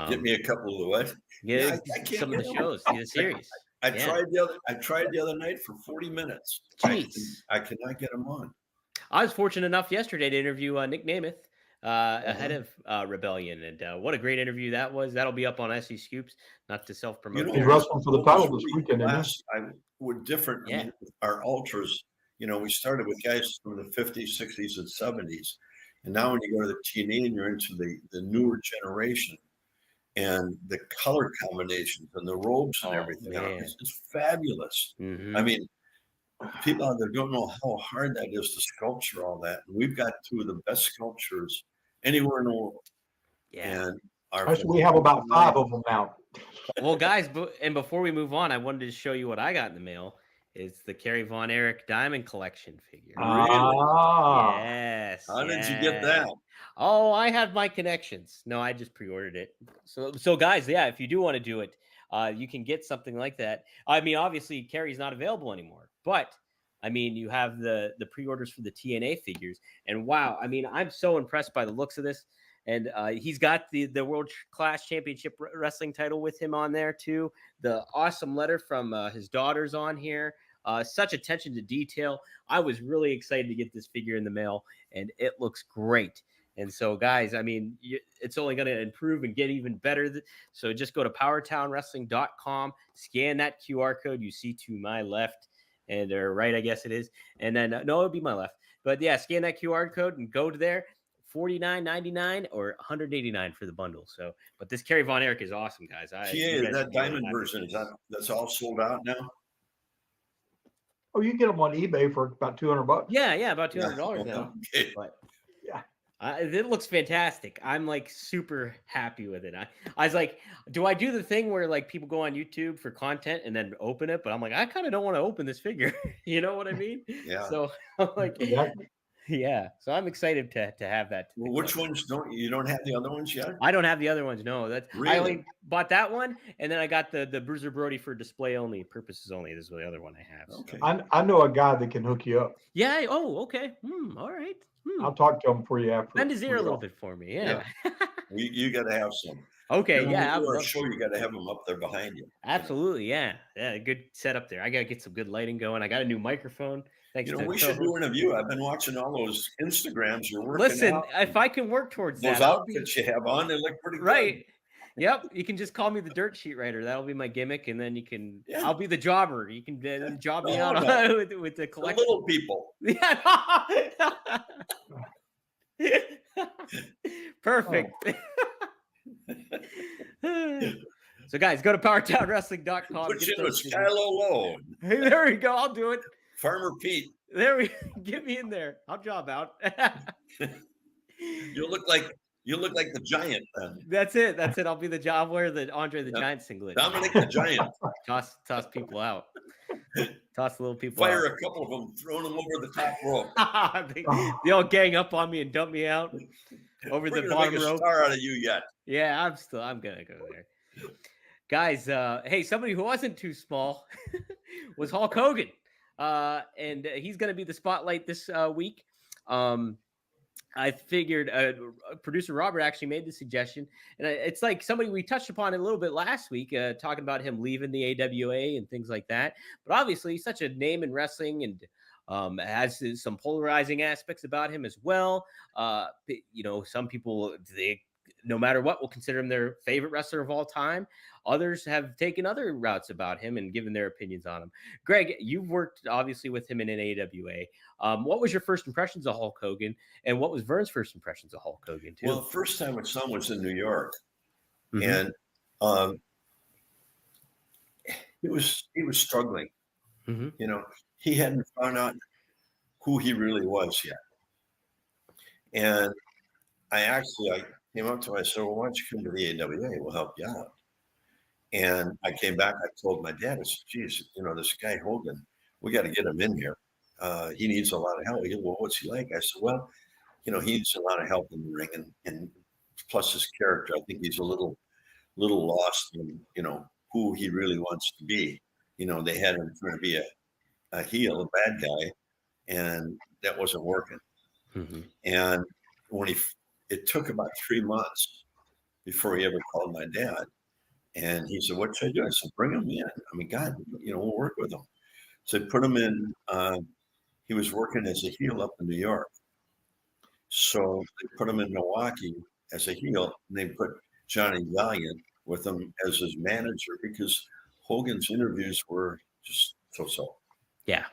C: Get me a couple of the what?
A: Yeah, some of the shows, the series.
C: I tried the other night for 40 minutes.
A: Jeez.
C: I cannot get them on.
A: I was fortunate enough yesterday to interview Nick Namath ahead of Rebellion, and what a great interview that was. That'll be up on SE Scoops. Not to self-promote.
B: He's wrestling for the title this weekend.
C: We're different. I mean, our ultras. We started with guys from the 50s, 60s, and 70s, and now when you go to the TNA and you're into the newer generation, and the color combinations and the robes and everything, it's fabulous.
A: Mm-hmm.
C: I mean, people out there don't know how hard that is to sculpture all that. And we've got two of the best sculptures anywhere in the world.
A: Yeah.
B: And we have about 5 of them now.
A: Well, guys, and before we move on, I wanted to show you what I got in the mail. It's the Kerry Von Erich Diamond Collection figure.
C: Really?
A: Yes.
C: How did you get that?
A: Oh, I have my connections. No, I just pre-ordered it. So guys, yeah, if you do want to do it, you can get something like that. I mean, obviously, Kerry's not available anymore, but I mean, you have the pre-orders for the TNA figures, and wow, I mean, I'm so impressed by the looks of this. And he's got the World Class Championship Wrestling title with him on there too. The awesome letter from his daughters on here. Such attention to detail. I was really excited to get this figure in the mail, and it looks great. And so, guys, I mean, it's only going to improve and get even better. So just go to powertownwrestling.com, scan that QR code you see to my left, and or right, I guess it is. And then, no, it would be my left. But yeah, scan that QR code and go to there. $49.99 or $189 for the bundle. So, but this Kerry Von Erich is awesome, guys.
C: That diamond version, that's all sold out now?
B: Oh, you can get them on eBay for about $200.
A: Yeah, about $200 now.
C: Okay.
A: But
B: yeah,
A: it looks fantastic. I'm like super happy with it. I was like, do I do the thing where like people go on YouTube for content and then open it? But I'm like, I kind of don't want to open this figure. You know what I mean?
C: Yeah.
A: So I'm like, yeah. So I'm excited to have that.
C: Well, which ones you don't have the other ones yet?
A: I don't have the other ones. No,
C: Really?
A: I only bought that one, and then I got the Bruiser Brody for display only purposes only. This is the other one I have.
C: Okay.
A: So.
B: I know a guy that can hook you up.
A: Yeah. Oh, okay. All right.
B: I'll talk to him for you after.
A: Bend his ear a little bit for me. Yeah.
C: You got to have some.
A: Okay.
C: Yeah. I'm sure you got to have them up there behind you.
A: Absolutely. Yeah. Good setup there. I got to get some good lighting going. I got a new microphone. Thanks.
C: We should do an interview. I've been watching all those Instagrams you're working.
A: Listen, if I can work towards
C: those
A: that,
C: outfits you have on, they look pretty good.
A: Right. Yep. You can just call me the dirt sheet writer. That'll be my gimmick, and then you can. Yeah. I'll be the jobber. You can job me out with the collection.
C: The little people.
A: Yeah. Perfect. So, guys, go to powertownwrestling.com.
C: Put you in a Skylo low.
A: Hey, there we go. I'll do it.
C: Farmer Pete.
A: There we get me in there. I'll job out.
C: You look like the Giant then.
A: That's it. I'll be the job. I'll wear the Andre the Giant singlet.
C: Dominic the Giant.
A: Toss people out. Toss little people
C: Fire
A: out.
C: A couple of them, throwing them over the top rope.
A: they all gang up on me and dump me out over the bottom rope.
C: Star out of you yet?
A: Yeah, I'm gonna go there. Guys, hey, somebody who wasn't too small was Hulk Hogan. And he's going to be the spotlight this week. I figured producer Robert actually made the suggestion, and it's like somebody we touched upon it a little bit last week, talking about him leaving the AWA and things like that. But obviously, he's such a name in wrestling and has some polarizing aspects about him as well. Some people, no matter what, will consider him their favorite wrestler of all time. Others have taken other routes about him and given their opinions on him. Greg, you've worked obviously with him in an AWA. What was your first impressions of Hulk Hogan, and what was Vern's first impressions of Hulk Hogan too?
C: Well, the first time I saw him was in New York, and he was struggling. He hadn't found out who he really was yet, and I came up to him. I said, "Well, why don't you come to the AWA? We'll help you out." And I came back. I told my dad, I said, "Geez, this guy Hogan, we got to get him in here. He needs a lot of help." He goes, "Well, what's he like?" I said, "Well, he needs a lot of help in the ring, and plus his character. I think he's a little lost in who he really wants to be. They had him trying to be a heel, a bad guy, and that wasn't working. And when it took about 3 months before he ever called my dad. And he said, "What should I do?" I said, "Bring him in. I mean, God, we'll work with him." So I put him in. He was working as a heel up in New York. So they put him in Milwaukee as a heel, and they put Johnny Valiant with him as his manager because Hogan's interviews were just so.
A: Yeah.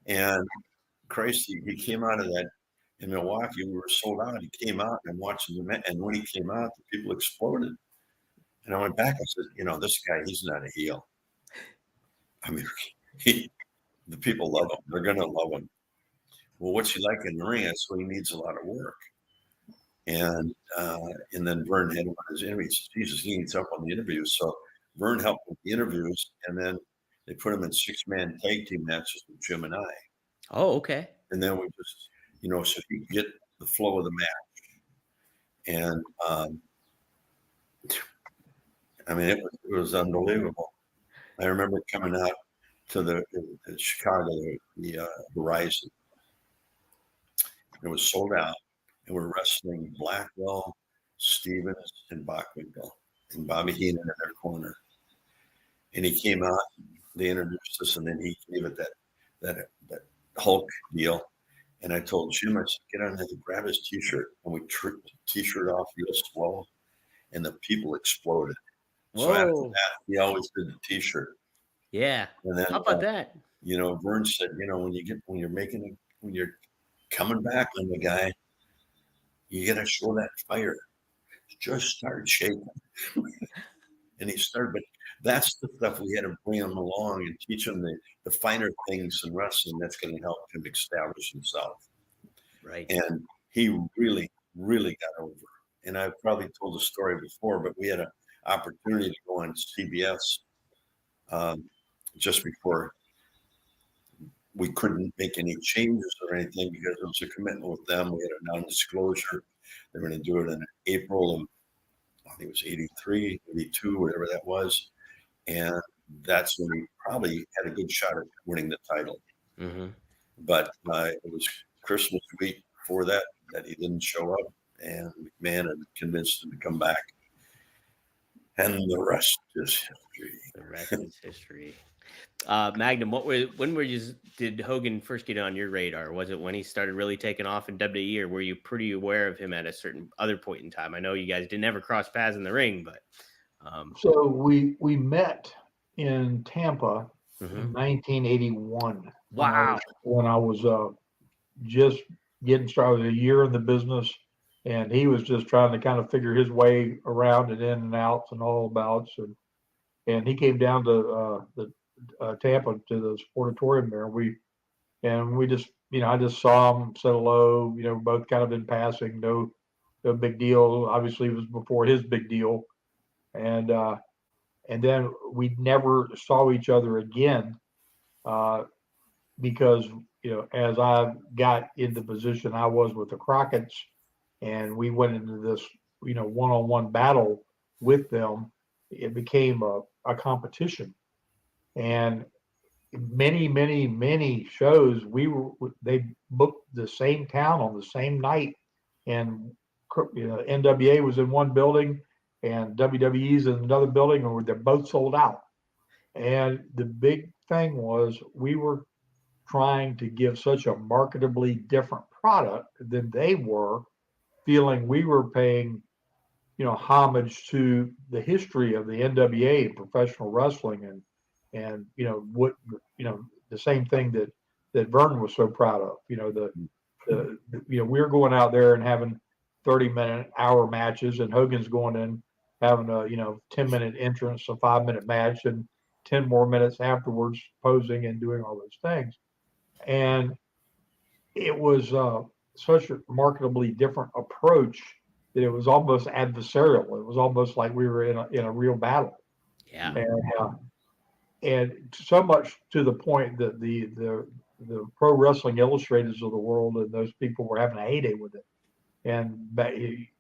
C: And Christ, he came out of that in Milwaukee. We were sold out. He came out, and I'm watching him. And when he came out, the people exploded. And I went back. I said, "This guy, he's not a heel. I mean, the people love him. They're going to love him. Well, what's he like in the ring?" So he needs a lot of work. And then Vern had one of his interviews. Jesus, he needs help on the interview. So Vern helped with the interviews, and then they put him in 6-man tag team matches with Jim and I.
A: Oh, okay.
C: And then we just, so he could get the flow of the match. And I mean, it was unbelievable. I remember coming out to the Chicago, the Horizon. It was sold out, and we're wrestling Blackwell, Stevens, and Bockwinkel, and Bobby Heenan in their corner. And he came out, they introduced us, and then he gave it that Hulk deal. And I told Jim, I said, get on there, grab his T-shirt, and we tripped the T-shirt off real slow, and the people exploded.
A: Whoa.
C: So after that, he always did the T-shirt.
A: Yeah.
C: And then,
A: how about that?
C: Vern said, when you're coming back on the guy, you got to show that fire. Just start shaking. And he started, but that's the stuff we had to bring him along and teach him the finer things in wrestling that's going to help him establish himself.
A: Right.
C: And he really, really got over. And I've probably told the story before, but we had an opportunity to go on CBS just before we couldn't make any changes or anything because it was a commitment with them. We had a non-disclosure. They were going to do it in April of, I think it was 83, 82, whatever that was. And that's when we probably had a good shot at winning the title.
A: Mm-hmm.
C: But it was Christmas week before that he didn't show up. And McMahon had convinced him to come back. And the rest is history.
A: The rest is history. Magnum, did Hogan first get on your radar? Was it when he started really taking off in WWE, or were you pretty aware of him at a certain other point in time? I know you guys didn't ever cross paths in the ring, but
B: so we met in Tampa
A: mm-hmm.
B: in 1981.
A: Wow.
B: When I was just getting started, a year in the business, and he was just trying to kind of figure his way around and in and outs and all abouts, and he came down to Tampa to the sportatorium there. We just, I just saw him, said hello, both kind of in passing, no big deal. Obviously, it was before his big deal, and then we never saw each other again because as I got in the position I was with the Crockett's, and we went into this one-on-one battle with them, it became a competition. And many shows they booked the same town on the same night, and NWA was in one building and WWE's in another building, and they're both sold out. And the big thing was we were trying to give such a marketably different product than they were, feeling we were paying homage to the history of the NWA and professional wrestling, and what the same thing that Vern was so proud of. We were going out there and having 30-minute hour matches, and Hogan's going in having a 10-minute entrance, a 5-minute match, and 10 more minutes afterwards posing and doing all those things. And it was such a marketably different approach that it was almost adversarial. It was almost like we were in a real battle.
A: Yeah.
B: And so much to the point that the Pro Wrestling Illustrators of the world and those people were having a heyday with it. And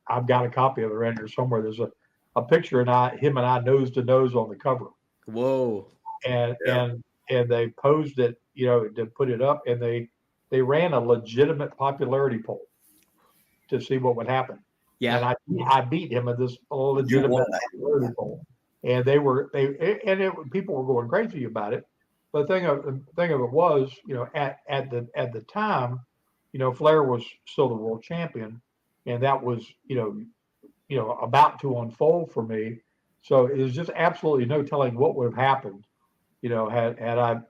B: I've got a copy of it around here somewhere. There's a picture of him and I nose to nose on the cover.
A: Whoa.
B: And they posed it, to put it up, and they ran a legitimate popularity poll to see what would happen.
A: Yeah.
B: And I beat him at this legitimate popularity poll. And people were going crazy about it. But the thing of it was, at the time, Flair was still the world champion, and that was, about to unfold for me. So it was just absolutely no telling what would have happened, had I,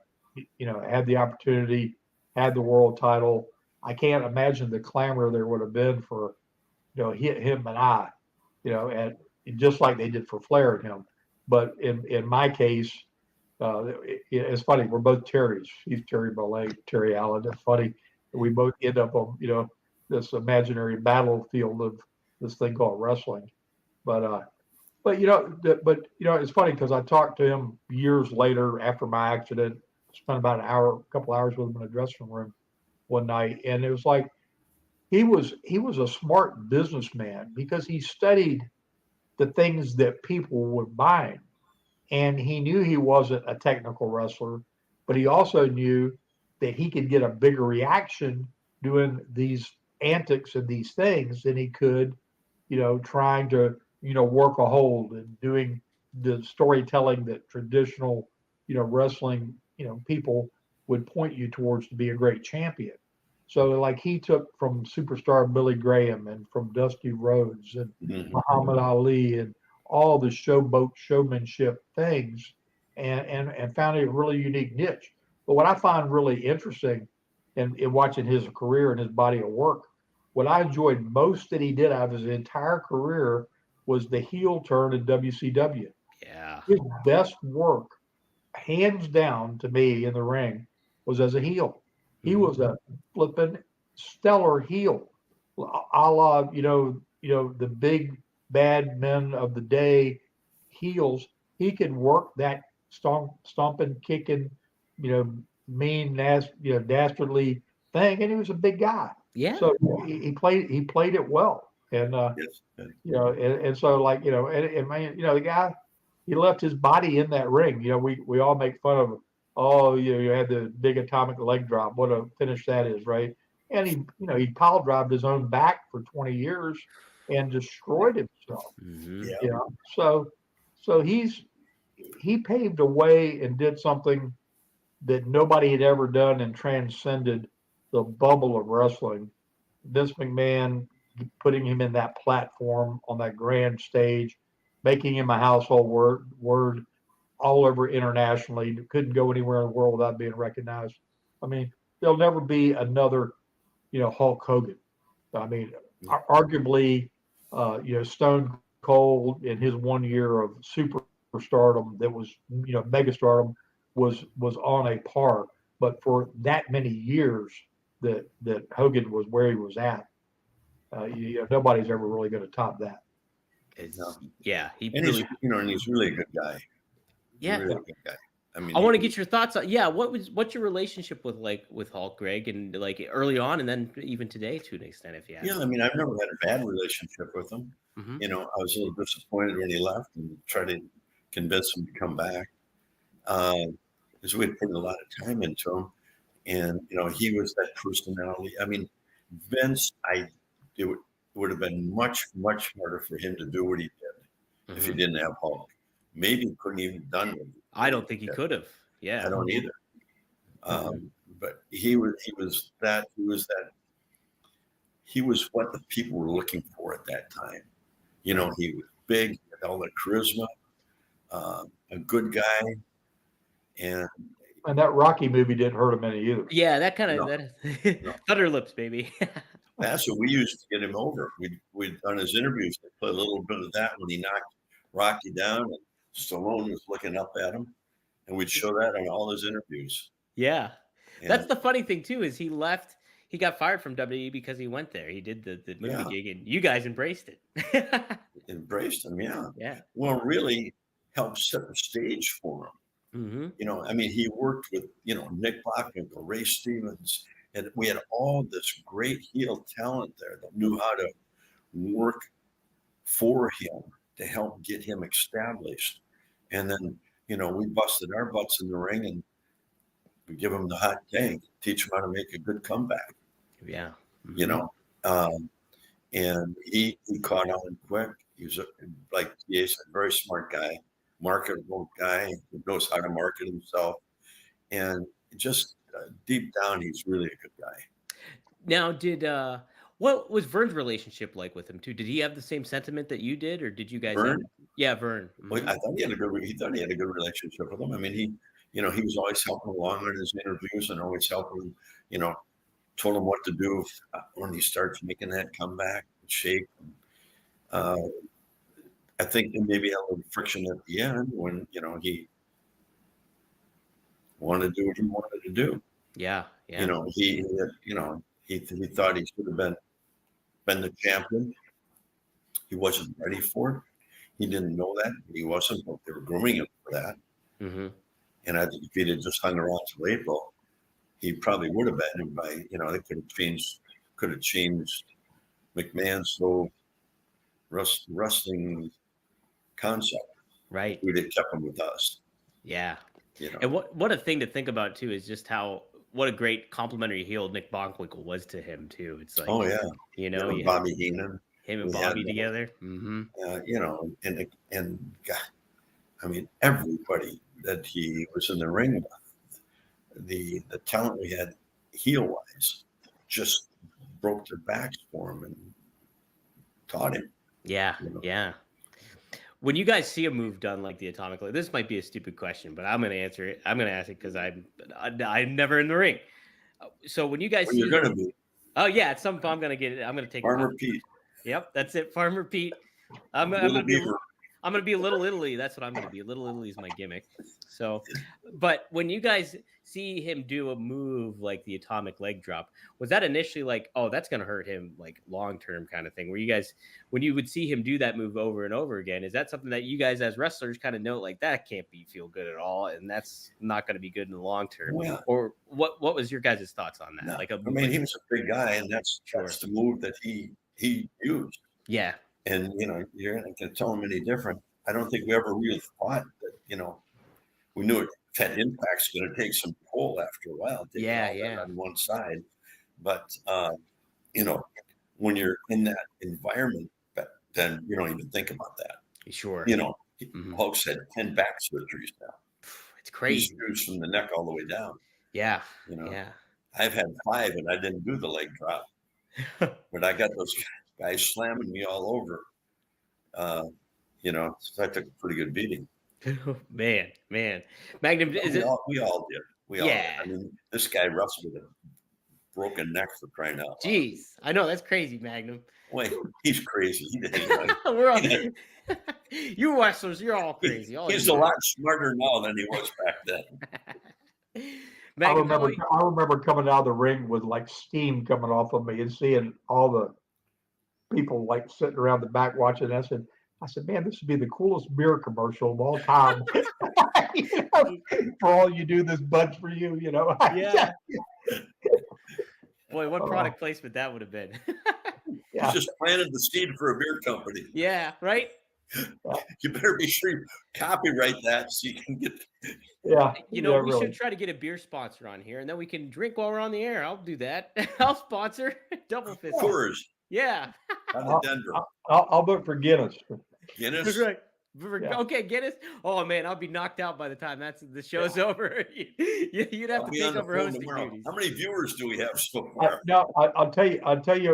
B: had the opportunity, had the world title. I can't imagine the clamor there would have been for, him and I, and just like they did for Flair and him. But in my case, it's funny. We're both Terrys. He's Terry Bollea, Terry Allen. It's funny. We both end up on, this imaginary battlefield of this thing called wrestling. But But it's funny because I talked to him years later after my accident. Spent about a couple hours with him in a dressing room one night, and it was like he was a smart businessman because he studied the things that people would buy, and he knew he wasn't a technical wrestler, but he also knew that he could get a bigger reaction doing these antics and these things than he could, trying to, work a hold and doing the storytelling that traditional, wrestling, people would point you towards to be a great champion. So like he took from superstar Billy Graham and from Dusty Rhodes and Muhammad Ali and all the showboat showmanship things and found a really unique niche. But what I find really interesting in watching his career and his body of work, what I enjoyed most that he did out of his entire career was the heel turn in WCW.
A: Yeah.
B: His best work, hands down to me in the ring, was as a heel. He was a flippin' stellar heel, a la the big bad men of the day heels. He could work that stomping, kicking, mean, dastardly thing, and he was a big guy.
A: Yeah.
B: So he played it well, and
C: Yes.
B: and so like and man, the guy, he left his body in that ring. We all make fun of, oh, you had the big atomic leg drop. What a finish that is, right? And he pile drived his own back for 20 years and destroyed himself.
A: Mm-hmm.
C: Yeah.
B: So he paved a way and did something that nobody had ever done and transcended the bubble of wrestling. Vince McMahon putting him in that platform on that grand stage, making him a household word all over internationally. Couldn't go anywhere in the world without being recognized. I mean, there'll never be another, Hulk Hogan. I mean, arguably, Stone Cold in his 1 year of superstardom that was, megastardom was on a par. But for that many years that Hogan was where he was at, nobody's ever really going to top that.
A: Yeah, he
C: And
A: really.
C: and he's really a good guy.
A: Yeah.
C: Really good guy. I mean,
A: I want to get your thoughts on. Yeah, what's your relationship with Hulk, Greg, and like early on, and then even today to an extent, if you have.
C: Yeah, I mean, I've never had a bad relationship with him.
A: Mm-hmm.
C: I was a little disappointed when he left and tried to convince him to come back. Because we had put a lot of time into him, and he was that personality. I mean, Vince, it would have been much harder for him to do what he did if he didn't have Hulk. Maybe he couldn't even done it.
A: I don't think he could have. Yeah,
C: I don't either. But he was what the people were looking for at that time. He was big, he had all the charisma, a good guy, and
B: that Rocky movie didn't hurt him any either.
A: Yeah, that kind of Thunder Lips, baby.
C: That's what we used to get him over. We'd on his interviews, they play a little bit of that when he knocked Rocky down, and Stallone was looking up at him, and we'd show that on all his interviews.
A: Yeah. That's the funny thing too, is he left. He got fired from WWE because he went there. He did the movie gig, and you guys embraced it.
C: Embraced him, yeah.
A: Yeah.
C: Well, really helped set the stage for him. I mean, he worked with Nick Bockwinkel, Ray Stevens, and we had all this great heel talent there that knew how to work for him to help get him established. And then we busted our butts in the ring and we give him the hot tank, teach him how to make a good comeback.
A: Yeah.
C: And he caught on quick. He was like he said, a very smart guy, marketable guy who knows how to market himself, and just deep down, he's really a good guy.
A: Now, what was Vern's relationship like with him too? Did he have the same sentiment that you did, or did you guys?
C: Vern?
A: Yeah, Vern.
C: Well, I thought he had a good relationship with him. I mean, he was always helping along in his interviews and always helping, told him what to do when he starts making that comeback, shake. I think there maybe a little friction at the end when he wanted to do what he wanted to do.
A: Yeah.
C: He thought he should have been the champion. He wasn't ready for it. he didn't know that. He wasn't, but they were grooming him for that.
A: Mm-hmm.
C: And I think if he'd have just hung around till April, he probably would have been. And by, they could have changed McMahon's whole wrestling concept.
A: Right.
C: We'd have kept him with us.
A: Yeah.
C: You know.
A: And what a thing to think about too is just what a great complimentary heel Nick Bockwinkel was to him too. It's like,
C: Oh yeah,
A: you know, you
C: Bobby Heenan,
A: him and Bobby together. Mm-hmm.
C: And God, I mean, everybody that he was in the ring with, the talent we had heel wise, just broke their backs for him and taught him.
A: Yeah, yeah. When you guys see a move done like the atomic leg, this might be a stupid question, but I'm going to answer it. I'm going to ask it because I'm never in the ring. So when you guys see,
C: you're going to be.
A: Oh yeah, at some point I'm going to get it. I'm going to take
C: Farmer Pete.
A: Yep, that's it, Farmer Pete. I'm going to be a Little Italy. That's what I'm going to be. Little Italy is my gimmick. So, but when you guys see him do a move like the atomic leg drop, was that initially like, oh, that's going to hurt him like long-term kind of thing? Where you guys, when you would see him do that move over and over again, is that something that you guys as wrestlers kind of know, like that can't feel good at all, and that's not going to be good in the long term?
C: Well,
A: or what was your guys' thoughts on that?
C: No,
A: like,
C: he was a big guy, and that's the move that he used.
A: Yeah.
C: And, you're not going to tell him any different. I don't think we ever really thought that, we knew that impact's going to take some pull after a while.
A: Yeah.
C: On one side. But, when you're in that environment, then you don't even think about that.
A: Sure.
C: Hulk's had 10 back surgeries now.
A: It's crazy.
C: He's from the neck all the way down.
A: Yeah.
C: Yeah. I've had 5 and I didn't do the leg drop. But I got those guys slamming me all over. So I took a pretty good beating.
A: Man. Magnum,
C: we all did. We all did. I mean, this guy wrestled with a broken neck for crying out loud.
A: Jeez, I know that's crazy, Magnum.
C: Wait, he's crazy.
A: We're all you wrestlers, you're all crazy.
C: He's a lot smarter now than he was back then.
B: Magnum, I remember coming out of the ring with like steam coming off of me and seeing all the people like sitting around the back watching. I said, man, this would be the coolest beer commercial of all time. For all you do, this Bud's for you,
A: Yeah. Boy, what product placement that would have been.
C: Yeah. Just planted the seed for a beer company.
A: Yeah, right?
C: You better be sure you copyright that so you can get.
B: Yeah.
A: We should try to get a beer sponsor on here, and then we can drink while we're on the air. I'll do that. I'll sponsor Double Fist.
C: Coors.
A: Yeah.
B: I'll vote for Guinness.
C: Guinness?
A: Right. Okay, Guinness. Oh man, I'll be knocked out by the time the show's over. You'd have to take over hosting duties.
C: How many viewers do we have so far?
B: I'll tell you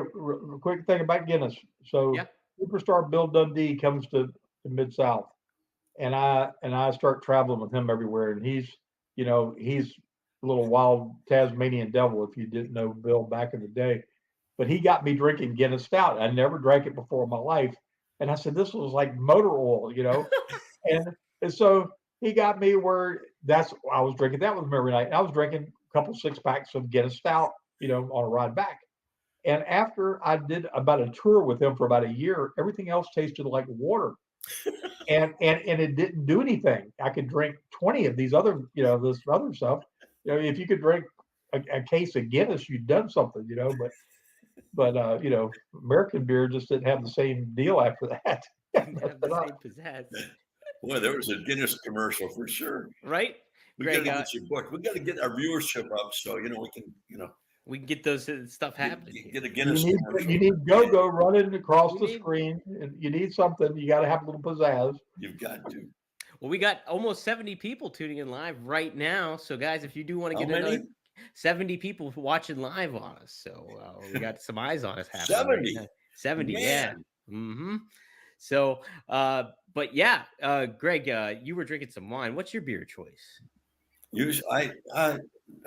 B: a quick thing about Guinness. So Superstar Bill Dundee comes to Mid-South, and I start traveling with him everywhere, and he's a little wild Tasmanian devil, if you didn't know Bill back in the day. But he got me drinking Guinness Stout. I never drank it before in my life. And I said, this was like motor oil, and so he got me where I was drinking that with him every night. And I was drinking a couple 6-packs of Guinness Stout, on a ride back. And after I did about a tour with him for about a year, everything else tasted like water. and it didn't do anything. I could drink 20 of these other, this other stuff. If you could drink a case of Guinness, you'd done something, but American beer just didn't have the same deal after that.
C: Boy, there was a Guinness commercial for sure.
A: Right?
C: We got to get your book. We got to get our viewership up so
A: we can get those stuff happening.
C: Get a Guinness commercial.
B: You need go running across the screen. And you need something. You got to have a little pizzazz.
C: You've got to.
A: Well, we got almost 70 people tuning in live right now. So, guys, if you do want to get another 70 people watching live on us. So we got some eyes on us.
C: 70.
A: Right 70, man. Yeah. Mm-hmm. So, but yeah, Greg, you were drinking some wine. What's your beer choice?
C: I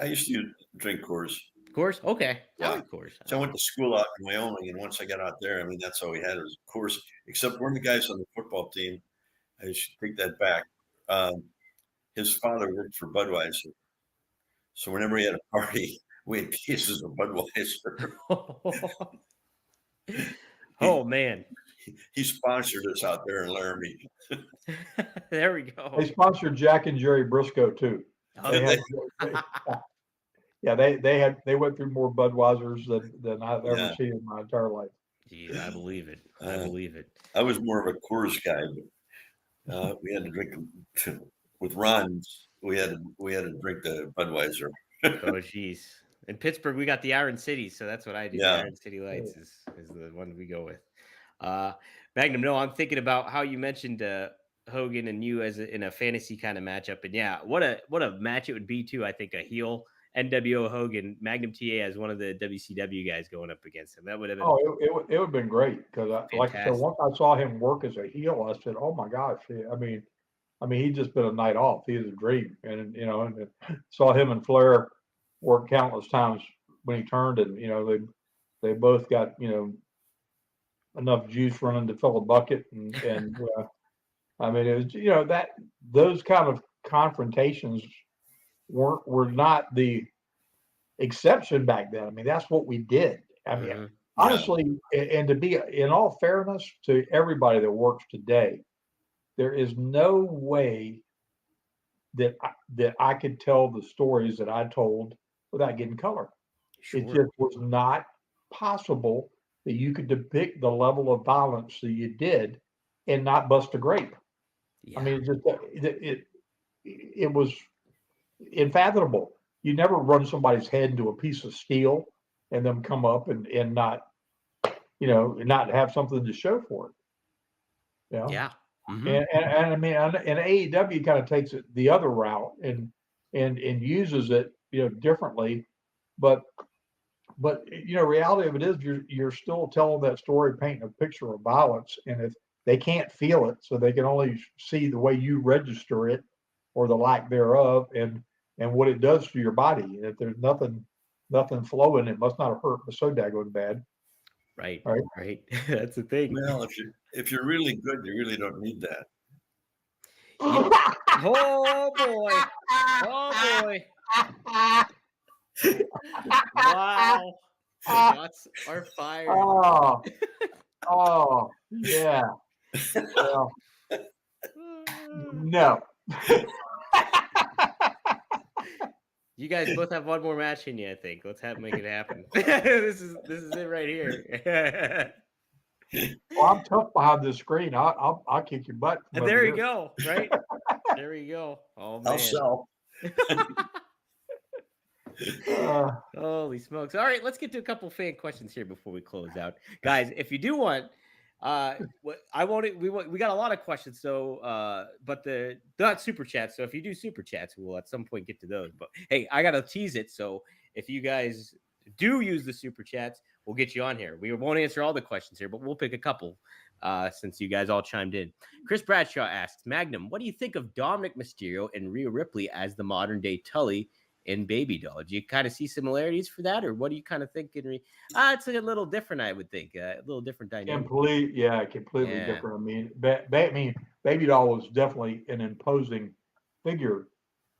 C: used to drink Coors.
A: Coors? Okay.
C: Yeah.
A: I like Coors.
C: So I went to school out in Wyoming, and once I got out there, that's all we had was Coors. Except one of the guys on the football team, I should take that back. His father worked for Budweiser. So whenever we had a party, we had cases of Budweiser.
A: Oh man!
C: he sponsored us out there in Laramie.
A: There we go.
B: They sponsored Jack and Jerry Briscoe too. They
A: Okay.
B: had, they went through more Budweisers than I've ever seen in my entire life.
A: Jeez, I believe it. I believe it.
C: I was more of a Coors guy, but we had to drink with Ron. We had to drink the Budweiser.
A: Oh, geez. In Pittsburgh, we got the Iron City, so that's what I do.
C: Yeah.
A: The Iron City Lights is the one we go with. Magnum, no, I'm thinking about how you mentioned Hogan and you as in a fantasy kind of matchup, and yeah, what a match it would be too. I think a heel NWO Hogan, Magnum TA as one of the WCW guys going up against him. That would have been
B: it would have been great because like I said, once I saw him work as a heel, I said, "Oh my gosh!" I mean, he'd just been a night off. He was a dream, and and saw him and Flair work countless times when he turned, and they both got enough juice running to fill a bucket, and I mean, it was that those kind of confrontations were not the exception back then. I mean, that's what we did. I mean, honestly, and to be in all fairness to everybody that works today, there is no way that I could tell the stories that I told without getting color.
A: Sure.
B: It just was not possible that you could depict the level of violence that you did and not bust a grape.
A: Yeah.
B: I mean, it was unfathomable. You never run somebody's head into a piece of steel and them come up and not not have something to show for it.
A: Yeah. Mm-hmm.
B: And I mean, and AEW kind of takes it the other route and uses it differently, but reality of it is you're still telling that story, painting a picture of violence, and if they can't feel it, so they can only see the way you register it or the lack thereof, and what it does to your body. And if there's nothing flowing, it must not have hurt, but so daggone bad.
A: Right. That's the thing.
C: Well, if you're really good, you really don't need that.
A: Oh boy! Oh boy! Wow! Shots are fired.
B: Oh yeah. Well, no.
A: You guys both have one more match in you, I think. Let's make it happen. This is it right here.
B: Well, I'm tough behind this screen. I'll kick your butt.
A: And there you go. Right there you go. Oh man.
C: I'll sell.
A: Holy smokes! All right, let's get to a couple fan questions here before we close out, guys. If you do want, we got a lot of questions, so but they're not super chats. So if you do super chats, we'll at some point get to those. But hey, I gotta tease it. So if you guys do use the super chats, we'll get you on here. We won't answer all the questions here, but we'll pick a couple since you guys all chimed in. Chris Bradshaw asks, Magnum, what do you think of Dominic Mysterio and Rhea Ripley as the modern day Tully and Baby Doll? Do you kind of see similarities for that, or what do you kind of think? It's a little different, I would think. A little different dynamic.
B: Completely different. I mean, Baby Doll was definitely an imposing figure,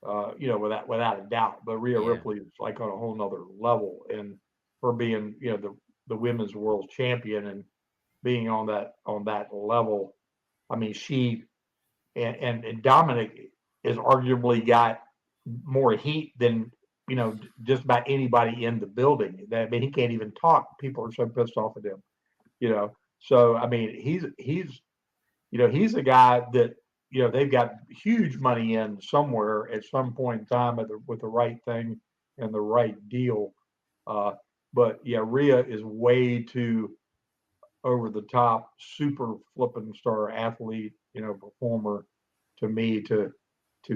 B: without a doubt. But Rhea Ripley is like on a whole nother level, and her being, the women's world champion and being on that level. I mean, she and Dominic has arguably got more heat than just about anybody in the building. I mean, he can't even talk. People are so pissed off at him. So I mean, he's a guy that they've got huge money in somewhere at some point in time with the right thing and the right deal. But yeah, Rhea is way too over the top, super flipping star athlete, performer to me to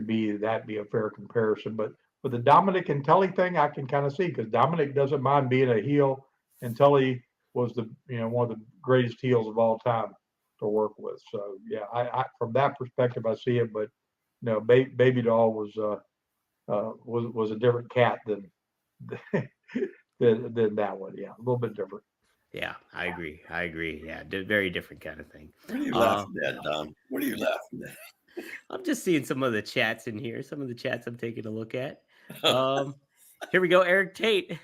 B: be a fair comparison. But the Dominic and Tully thing, I can kind of see, because Dominic doesn't mind being a heel, and Tully was one of the greatest heels of all time to work with. So yeah, I from that perspective I see it. But Baby Doll was a different cat than that one. Yeah, a little bit different.
A: Yeah, I agree. Yeah, very different kind of thing.
C: What are you laughing at, Dom? What are you laughing at?
A: I'm just seeing some of the chats in here. Some of the chats I'm taking a look at. Here we go. Eric Tate.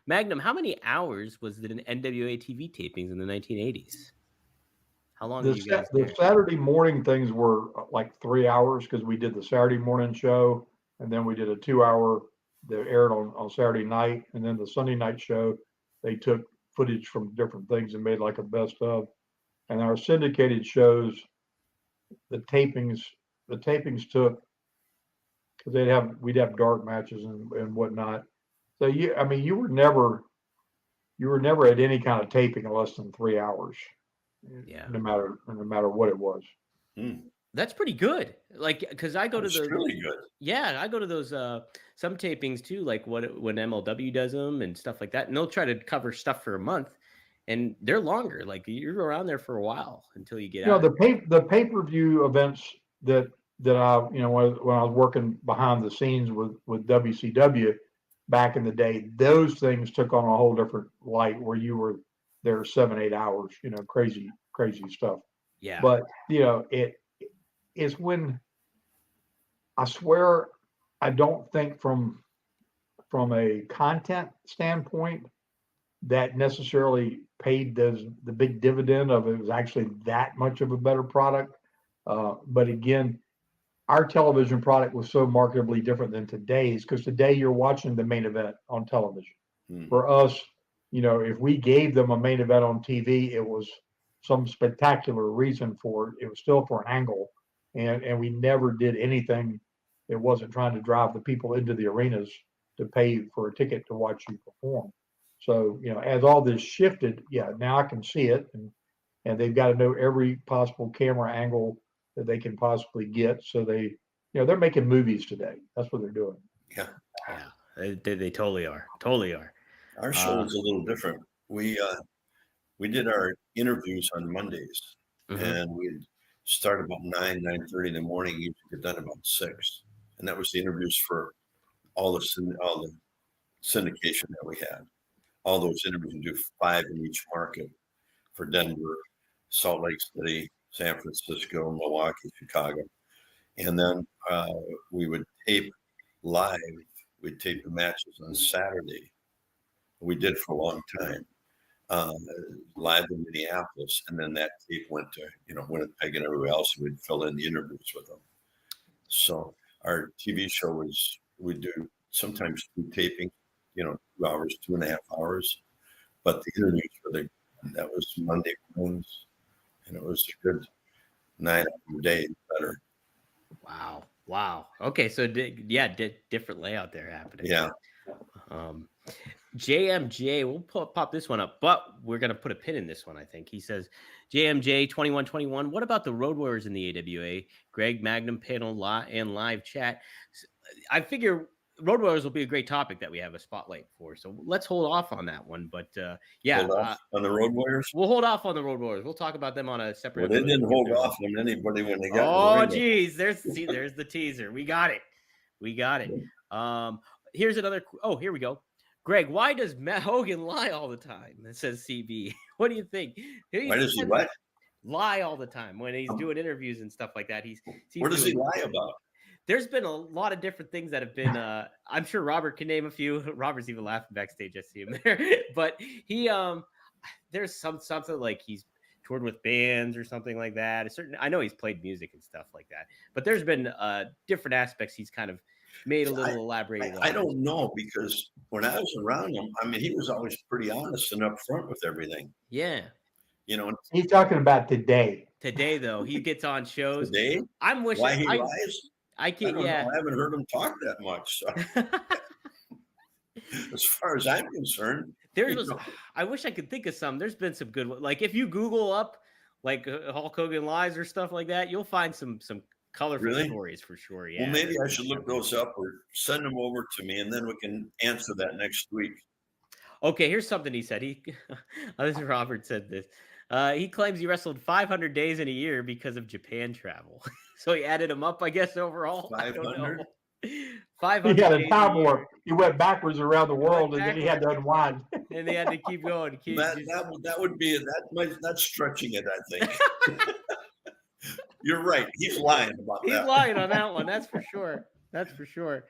A: Magnum, how many hours was it in NWA TV tapings in the 1980s? How long are you guys
B: The
A: there?
B: Saturday morning things were like 3 hours because we did the Saturday morning show, and then we did a 2 hour that aired on Saturday night, and then the Sunday night show, they took footage from different things and made like a best of. And our syndicated shows, the tapings took because we'd have dark matches and whatnot. So I mean, you were never at any kind of taping in less than 3 hours.
A: Yeah.
B: No matter what it was.
A: That's pretty good. Like, because I go to
C: That's really good.
A: Yeah, I go to those some tapings too, like when MLW does them and stuff like that, and they'll try to cover stuff for a month, and they're longer. Like you're around there for a while until you get out.
B: The pay-per-view events that I when I was working behind the scenes with WCW back in the day, those things took on a whole different light where you were there 7-8 hours, crazy stuff.
A: Yeah.
B: But it is when I swear I don't think from a content standpoint that necessarily paid the big dividend of it was actually that much of a better product. But again, our television product was so markedly different than today's because today you're watching the main event on television. For us, if we gave them a main event on TV, it was some spectacular reason for it. It was still for an angle, and we never did anything that wasn't trying to drive the people into the arenas to pay for a ticket to watch you perform. So, as all this shifted, now I can see it, and they've got to know every possible camera angle that they can possibly get. So they're making movies today. That's what they're doing.
C: Yeah.
A: They totally are. Totally are.
C: Our show is a little different. We did our interviews on Mondays, and we'd start about 9:30 in the morning. Usually get done about 6, and that was the interviews for all the syndication that we had. All those interviews, we do 5 in each market for Denver, Salt Lake City, San Francisco, Milwaukee, Chicago. And then we would tape live. We'd tape the matches on Saturday. We did for a long time, live in Minneapolis. And then that tape went to, Winnipeg and everywhere else. We'd fill in the interviews with them. So our TV show we'd do sometimes 2 taping, 2 hours, 2.5 hours. But the interviews that was Monday mornings. And it was a good 9-hour day, better.
A: Wow. Okay, so different layout there happening.
C: Yeah.
A: JMJ, we'll pop this one up, but we're gonna put a pin in this one. I think he says, JMJ 2121. What about the Road Warriors in the AWA? Greg, Magnum panel and live chat. I figure Road Warriors will be a great topic that we have a spotlight for. So let's hold off on that one. But
C: hold off on the Road Warriors.
A: We'll hold off on the Road Warriors. We'll talk about them on a separate.
C: Well, they didn't hold off on anybody when they got.
A: Oh, geez, there's the teaser. We got it. Here's another. Oh, here we go. Greg, why does Matt Hogan lie all the time? It says CB. What do you think?
C: Why does he what?
A: Lie all the time when he's doing interviews and stuff like that.
C: What does he lie about?
A: There's been a lot of different things that have been. I'm sure Robert can name a few. Robert's even laughing backstage. I see him there. But he, there's something like he's toured with bands or something like that. I know he's played music and stuff like that. But there's been different aspects he's kind of made a little elaborated on.
C: I don't know, because when I was around him, I mean, he was always pretty honest and upfront with everything.
A: Yeah.
B: He's talking about today.
A: Today, though, he gets on shows.
C: Today?
A: I'm wishing.
C: Why he lies?
A: I can't.
C: I haven't heard him talk that much. So. As far as I'm concerned,
A: I wish I could think of some. There's been some good, like if you Google up like Hulk Hogan lies or stuff like that, you'll find some colorful stories for sure. Yeah.
C: Well, maybe I should look those up or send them over to me, and then we can answer that next week.
A: Okay, here's something he said. This is Robert said this. He claims he wrestled 500 days in a year because of Japan travel. So he added them up, I guess, overall.
C: 500?
B: 500. He had a time warp. He went backwards around the world, and then he had to unwind.
A: And they had to keep going.
C: That would be that's stretching it, I think. You're right. He's lying about that.
A: He's lying on that one. That's for sure.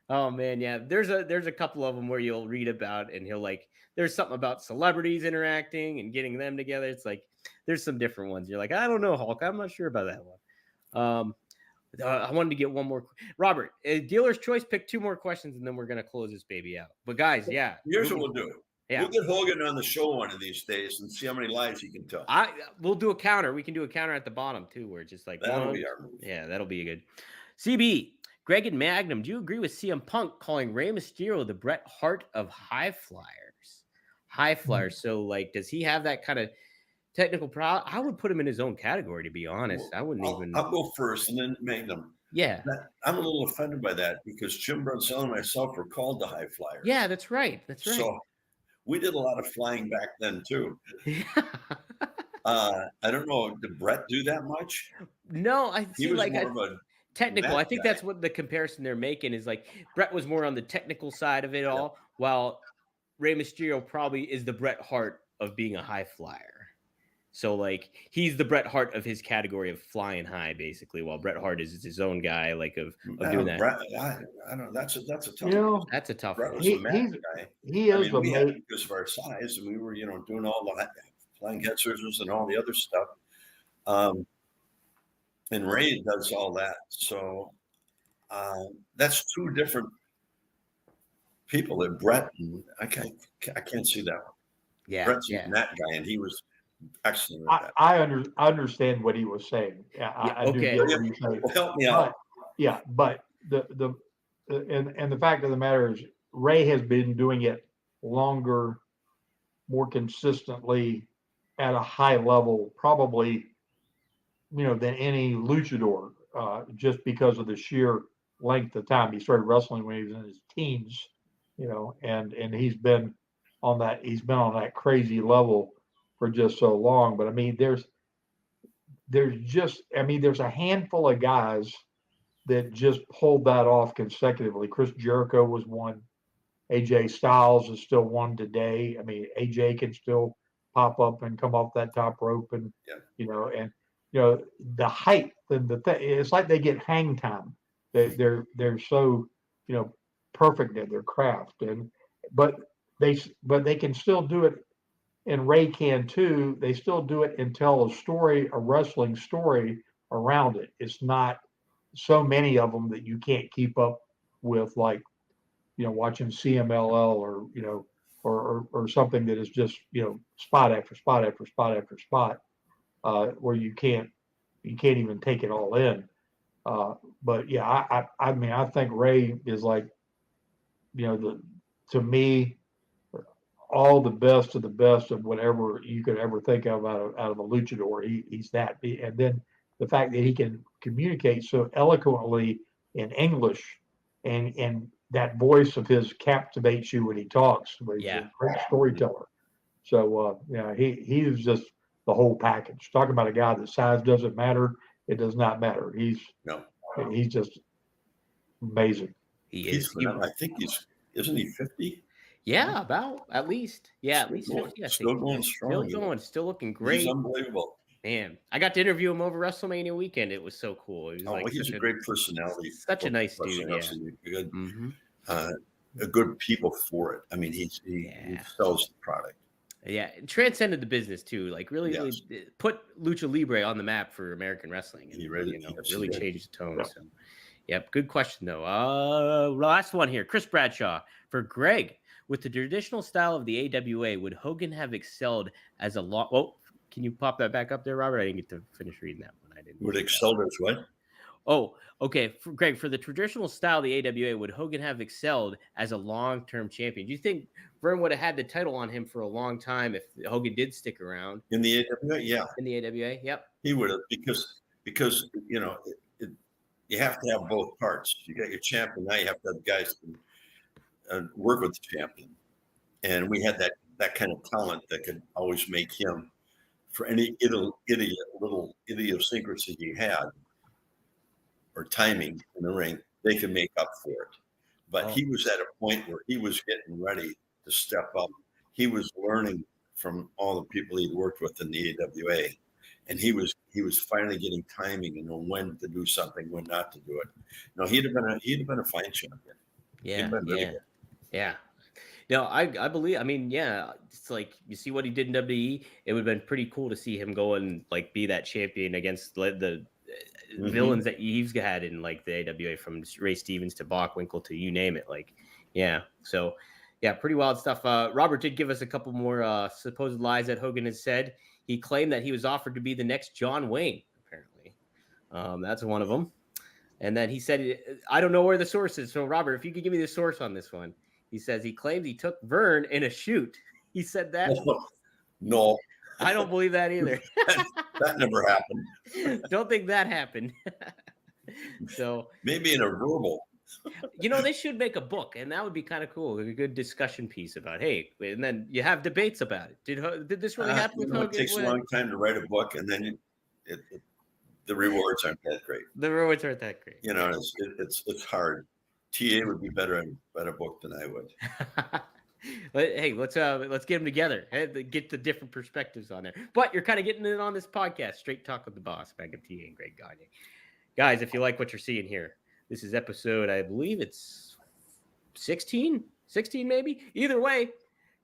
A: Oh man, yeah. There's a couple of them where you'll read about, and he'll there's something about celebrities interacting and getting them together. It's like there's some different ones. You're like, I don't know, Hulk. I'm not sure about that one. I wanted to get one more. Robert, dealer's choice. Pick 2 more questions, and then we're gonna close this baby out. But guys, yeah,
C: Here's what we'll do.
A: Yeah.
C: We'll get Hogan on the show one of these days and see how many lies he can tell.
A: We'll do a counter. We can do a counter at the bottom too, where it's just like
C: that'll be our move.
A: Yeah, that'll be good. CB, Greg and Magnum, do you agree with CM Punk calling Rey Mysterio the Bret Hart of high flyers? High flyers. So, like, does he have that kind of technical prowess? I would put him in his own category, to be honest. I wouldn't even.
C: I'll go first, and then Magnum.
A: Yeah,
C: I'm a little offended by that because Jim Brunzell and myself were called the high flyers.
A: Yeah, that's right. That's right.
C: So we did a lot of flying back then too. I don't know. Did Brett do that much?
A: No, I
C: He
A: see.
C: was
A: Like
C: more of a
A: technical. I think
C: guy.
A: that's what the comparison they're making is like. Brett was more on the technical side of it all, while Rey Mysterio probably is the Bret Hart of being a high flyer. So, like, he's the Bret Hart of his category of flying high, basically, while Bret Hart is his own guy, like, of doing that.
C: Brett, I don't know. That's a tough one.
A: That's a tough
C: Brett
A: one.
C: was a mad guy.
B: He is
C: we had it because of our size, and we were, doing all the flying head scissors and all the other stuff. And Ray does all that. So that's 2 different people. That Brett, and I can't see that one.
A: Yeah,
C: Brett's that guy, and he was excellent at that.
B: I understand what he was saying. I do get what he's saying.
C: Well, help me out.
B: But the fact of the matter is, Ray has been doing it longer, more consistently, at a high level, probably, than any luchador, just because of the sheer length of time. He started wrestling when he was in his teens, and he's been on that crazy level for just so long. But I mean, there's a handful of guys that just pulled that off consecutively. Chris Jericho was one. AJ Styles is still one today. I mean, AJ can still pop up and come off that top rope, and the height and it's like they get hang time. They're so perfect at their craft, but they can still do it. And Ray can too. They still do it and tell a wrestling story around it. It's not so many of them that you can't keep up with, like, watching CMLL or something that is just, spot after spot after spot after spot, where you can't even take it all in. But yeah, I mean, I think Ray is like, to me, all the best of the best of whatever you could ever think of out of a luchador. He's that. And then the fact that he can communicate so eloquently in English, and that voice of his captivates you when he talks. He's a great storyteller. So he is just the whole package. Talking about a guy that size doesn't matter. It does not matter. He's just amazing.
A: He is.
C: I think isn't he 50?
A: Yeah, about at least 50.
C: Still going strong.
A: Still looking great.
C: He's unbelievable.
A: Man, I got to interview him over WrestleMania weekend. It was so cool.
C: He's a great personality.
A: Such a nice dude. Yeah.
C: Good, a good people for it. I mean, he sells the product.
A: Yeah, it transcended the business too. Like really put Lucha Libre on the map for American wrestling. And, really changed the tone. So, yep, good question though. Last one here, Chris Bradshaw for Greg. With the traditional style of the AWA, would Hogan have excelled as a long? Oh, can you pop that back up there, Robert? I didn't get to finish reading that one. I didn't.
C: Would excelled as what?
A: Oh, okay. Greg, for the traditional style of the AWA, would Hogan have excelled as a long-term champion? Do you think Vern would have had the title on him for a long time if Hogan did stick around?
C: In the AWA, yeah.
A: In the AWA, yep.
C: He would have, because you have to have both parts. You got your champion, now you have to have guys work with the champion. And we had that kind of talent that could always make him, for any little idiosyncrasy he had, or timing in the ring, they could make up for it. But he was at a point where he was getting ready to step up. He was learning from all the people he'd worked with in the AWA, and he was finally getting timing and know when to do something, when not to do it. No, he'd have been a fine champion.
A: Yeah. No, I believe. I mean, yeah, it's like you see what he did in WWE. It would have been pretty cool to see him go and like be that champion against the villains that he's had in like the AWA, from Ray Stevens to Bockwinkel to you name it. Like, yeah. So, yeah, pretty wild stuff. Robert did give us a couple more supposed lies that Hogan has said. He claimed that he was offered to be the next John Wayne. Apparently, that's one of them. And then he said, I don't know where the source is. So, Robert, if you could give me the source on this one. He says he claims he took Vern in a shoot. He said that.
C: No,
A: I don't believe that either.
C: that never happened.
A: Don't think that happened. So
C: maybe in a verbal.
A: They should make a book, and that would be kind of cool. A good discussion piece about, hey, and then you have debates about it. Did this really happen with Hogan?
C: It takes a long time to write a book, and then the rewards aren't that great.
A: The rewards aren't that great.
C: It's hard. TA would be better at a book than I would.
A: Hey, let's get them together. Get the different perspectives on there. But you're kind of getting it on this podcast. Straight Talk with the Boss, Magnum TA and Greg Gagne. Guys, if you like what you're seeing here, this is episode, I believe it's 16 maybe. Either way,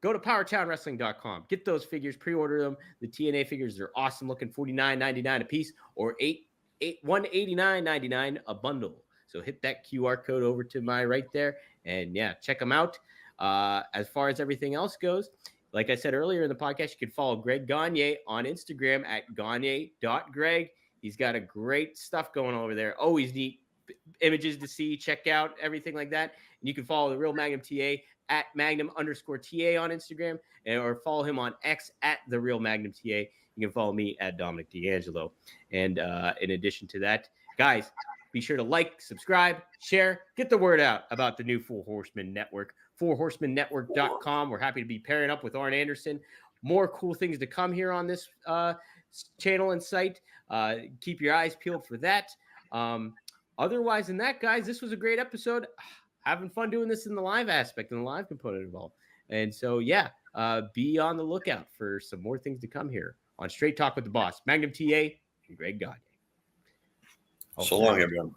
A: go to powertownwrestling.com. Get those figures, pre-order them. The TNA figures are awesome looking, $49.99 a piece, or $189.99 a bundle. So hit that QR code over to my right there, and yeah, check them out. As far as everything else goes, like I said earlier in the podcast, you can follow Greg Gagne on Instagram at gagne.greg. He's got a great stuff going over there. Always neat images to see, check out, everything like that. And you can follow the real Magnum TA at Magnum_TA on Instagram, or follow him on X at the real Magnum TA. You can follow me at Dominic D'Angelo. And in addition to that, guys, be sure to like, subscribe, share, get the word out about the new Four Horsemen Network, fourhorsemenetwork.com. We're happy to be pairing up with Arn Anderson. More cool things to come here on this channel and site. Keep your eyes peeled for that. Otherwise than that, guys, this was a great episode. Having fun doing this in the live aspect and the live component involved. And so, yeah, be on the lookout for some more things to come here on Straight Talk with the Boss. Magnum TA and Greg Gagne.
C: So long, everyone.